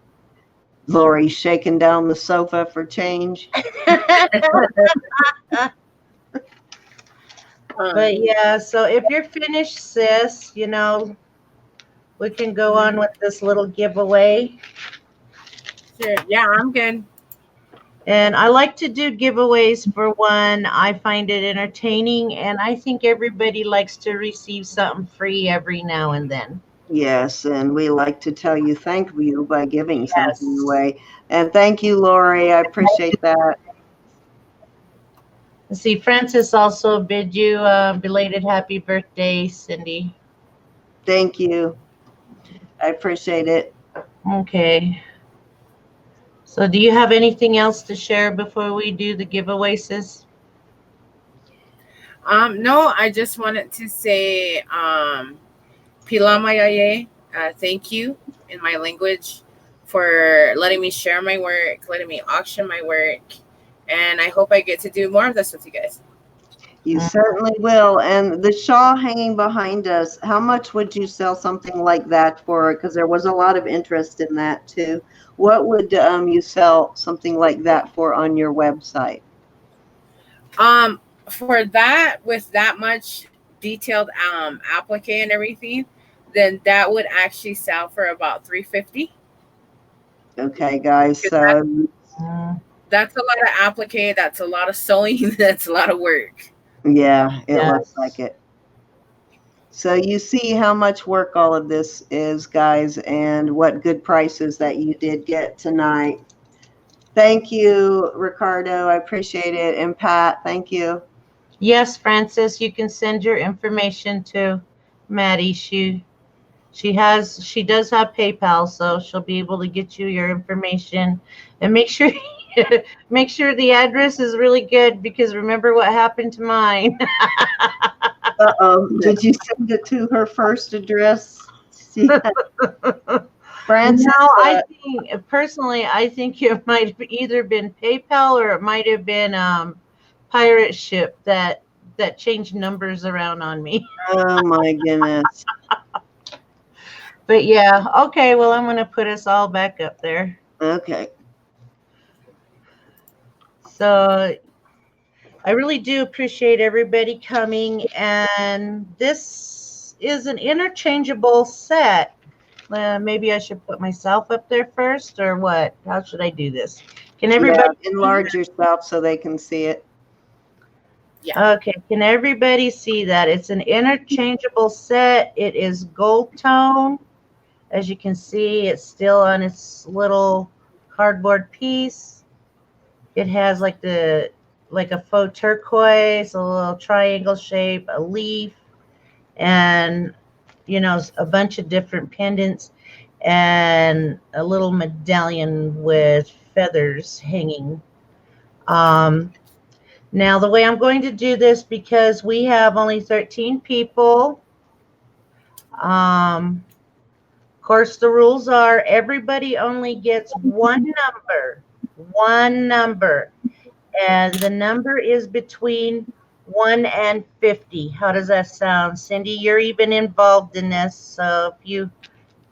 Lori's shaking down the sofa for change. But yeah, so if you're finished, sis, you know, we can go on with this little giveaway. Sure. Yeah, I'm good. And I like to do giveaways for one. I find it entertaining, and I think everybody likes to receive something free every now and then. Yes, and we like to tell you thank you by giving something Yes. away. And thank you, Lori. I appreciate that. See, Francis also bid you a belated happy birthday, Cindy. Thank you. I appreciate it. Okay. So do you have anything else to share before we do the giveaway, sis? No, I just wanted to say, Pila Mayaye, thank you in my language for letting me share my work, letting me auction my work, and I hope I get to do more of this with you guys. You certainly will. And the shawl hanging behind us, how much would you sell something like that for? Because there was a lot of interest in that too. What would you sell something like that for on your website? For that, with that much detailed applique and everything, then that would actually sell for about $350. Okay, guys. So That's a lot of applique. That's a lot of sewing. That's a lot of work. yeah, it Yes. looks like it. So you see how much work all of this is, guys, and what good prices that you did get tonight. Thank you, Ricardo. I appreciate it. And Pat, thank you. Yes, Francis, you can send your information to Maddie. She does have PayPal, so she'll be able to get you your information, and make sure the address is really good, because remember what happened to mine. Uh-oh. Did you send it to her first address? Francis, No, I think it might have either been PayPal or it might have been pirate ship that changed numbers around on me. oh my goodness. But yeah, okay, well, I'm going to put us all back up there. Okay. So I really do appreciate everybody coming, and this is an interchangeable set. Maybe I should put myself up there first, or what? How should I do this? Can everybody enlarge yourself so they can see it? Yeah. Okay, can everybody see that? It's an interchangeable set. It is gold tone. As you can see, it's still on its little cardboard piece. It has like a faux turquoise, a little triangle shape, a leaf, and a bunch of different pendants, and a little medallion with feathers hanging. Now, the way I'm going to do this, because we have only 13 people, of course, the rules are everybody only gets one number, and the number is between 1 and 50. How does that sound? Cindy, you're even involved in this, so if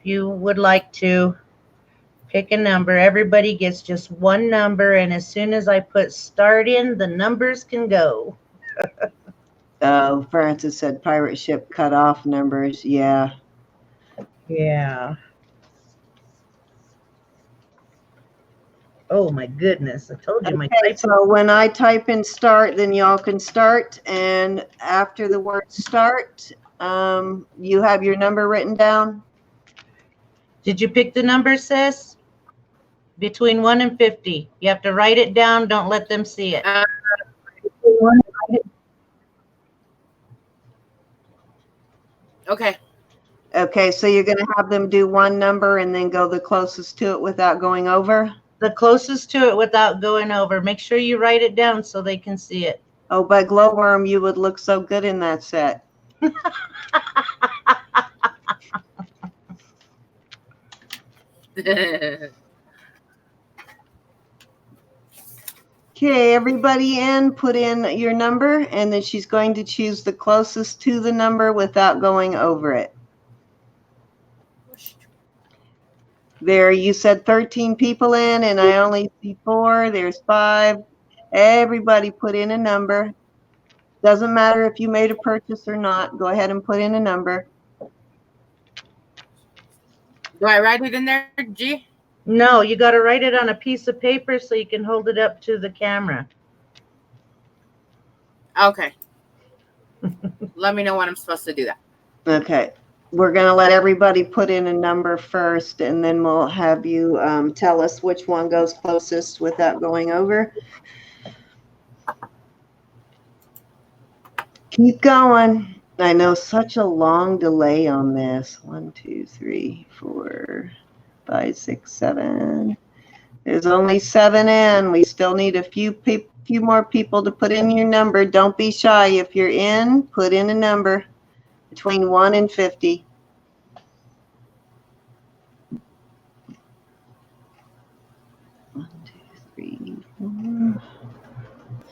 you would like to pick a number, everybody gets just one number, and as soon as I put start in, the numbers can go. Oh, Francis said pirate ship cut off numbers. Yeah. Yeah. Oh my goodness, I told you my Okay, so when I type in start, then y'all can start, and after the word start, you have your number written down? Did you pick the number, sis? Between 1 and 50. You have to write it down. Don't let them see it. Okay. Okay, so you're going to have them do one number and then go the closest to it without going over? The closest to it without going over. Make sure you write it down so they can see it. Oh, by glowworm, you would look so good in that set. Okay, everybody in, put in your number, and then she's going to choose the closest to the number without going over it. There, you said 13 people in, and I only see 4. There's 5. Everybody put in a number. Doesn't matter if you made a purchase or not. Go ahead and put in a number. Do I write it in there, G? No, you got to write it on a piece of paper so you can hold it up to the camera. Okay. Let me know when I'm supposed to do that. Okay. We're going to let everybody put in a number first, and then we'll have you tell us which one goes closest without going over. Keep going. I know such a long delay on this. 1, 2, 3, 4, 5, 6, 7. There's only 7 in. We still need a few more people to put in your number. Don't be shy. If you're in, put in a number between 1 and 50. 1, 2, 3, 4,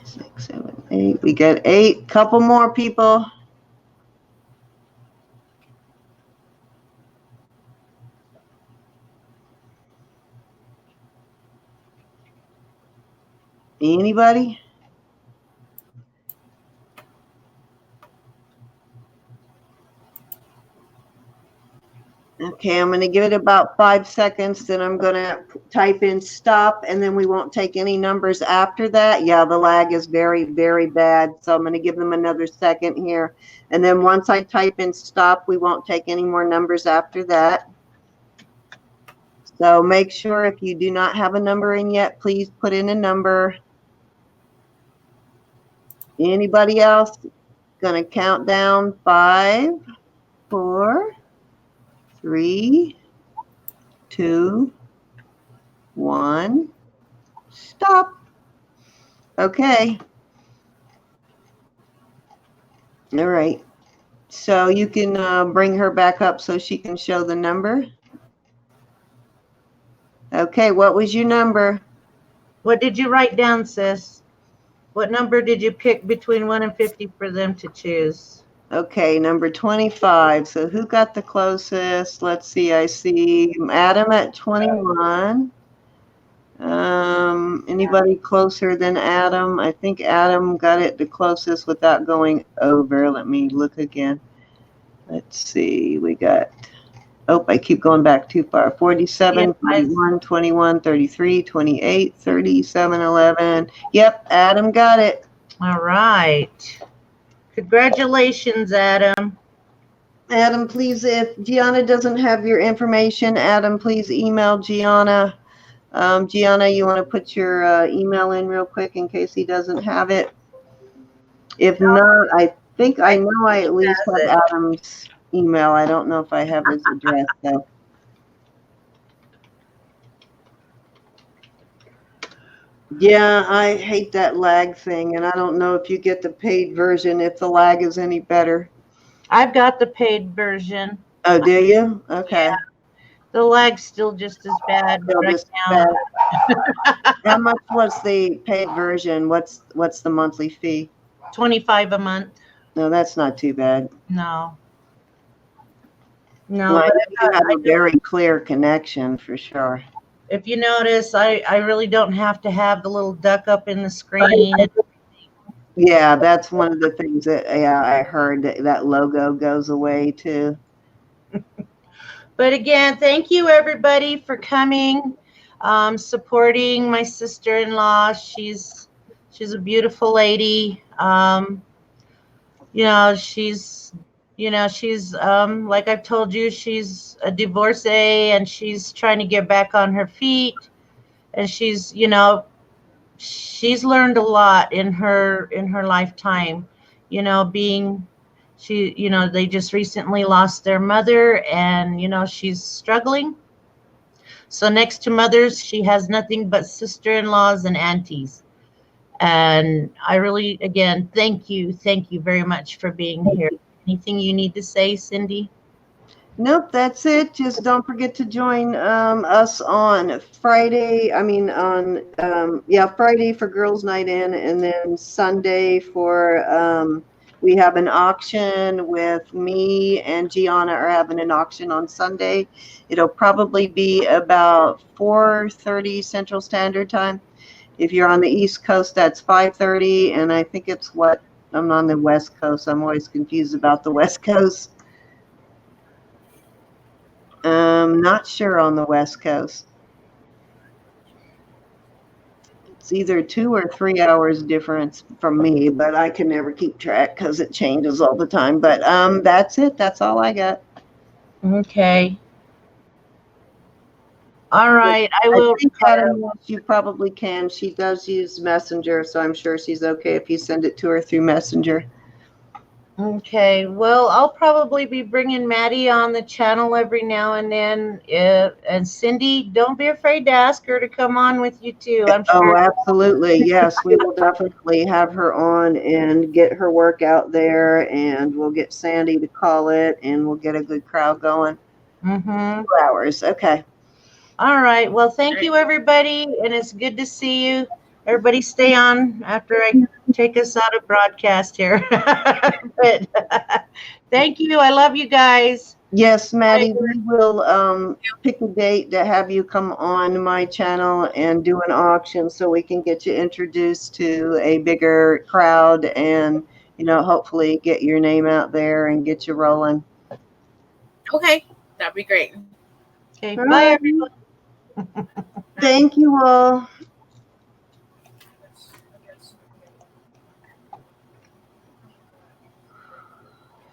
6, 7, 8. We got 8. Couple more people. Anybody? Okay, I'm going to give it about 5 seconds, then I'm going to type in stop, and then we won't take any numbers after that. Yeah, the lag is very, very bad, so I'm going to give them another second here. And then once I type in stop, we won't take any more numbers after that. So make sure if you do not have a number in yet, please put in a number. Anybody else? Going to count down 5, 4, 3, 2, 1, stop. Okay. All right. So you can bring her back up so she can show the number. Okay, what was your number? What did you write down, sis? What number did you pick between 1 and 50 for them to choose? Okay, number 25. So who got the closest? Let's see. I see Adam at 21. Anybody closer than Adam? I think Adam got it the closest without going over. Let me look again. Let's see. We got, oh, I keep going back too far. 47, 41, 21, 33, 28, 37, 11. Yep, Adam got it. All right. Congratulations, Adam. Adam, please, if Gianna doesn't have your information, Adam, please email Gianna. Gianna, you want to put your email in real quick in case he doesn't have it? If not, I think I know I at least have Adam's email. I don't know if I have his address, though. Yeah, I hate that lag thing, and I don't know if you get the paid version, if the lag is any better. I've got the paid version. Oh, do you? Okay. Yeah. The lag's still just as bad right now. How much was the paid version? What's the monthly fee? $25 a month. No, that's not too bad. No. Well, I know you have a very clear connection for sure. If you notice, I really don't have to have the little duck up in the screen. Yeah, that's one of the things that I heard that logo goes away too. But again, thank you everybody for coming, supporting my sister-in-law. She's a beautiful lady. She's like I've told you, she's a divorcee and she's trying to get back on her feet. And she's learned a lot in her lifetime, they just recently lost their mother and, she's struggling. So next to mothers, she has nothing but sister-in-laws and aunties. And I really, again, thank you very much for being here. Anything you need to say, Cindy? Nope, that's it. Just don't forget to join us on Friday. Friday for Girls Night In, and then Sunday for we have an auction with me and Gianna are having an auction on Sunday. It'll probably be about 4:30 Central Standard Time. If you're on the East Coast, that's 5:30, and I think I'm on the West Coast. I'm always confused about the West Coast. Not sure on the West Coast. It's either 2 or 3 hours difference from me, but I can never keep track because it changes all the time. But that's it. That's all I got. Okay. All right. I will. think Adam, you probably can. She does use Messenger, so I'm sure she's okay if you send it to her through Messenger. Okay, well, I'll probably be bringing Maddie on the channel every now and then. And Cindy, don't be afraid to ask her to come on with you too. I'm sure. Oh, absolutely. Yes, we will definitely have her on and get her work out there, and we'll get Sandy to call it, and we'll get a good crowd going. 2 hours. Okay. All right. Well, thank you, everybody, and it's good to see you. Everybody stay on after I take us out of broadcast here. But thank you. I love you guys. Yes, Maddie, we will pick a date to have you come on my channel and do an auction so we can get you introduced to a bigger crowd and, hopefully get your name out there and get you rolling. Okay, that'd be great. Okay, bye, everyone. Thank you all.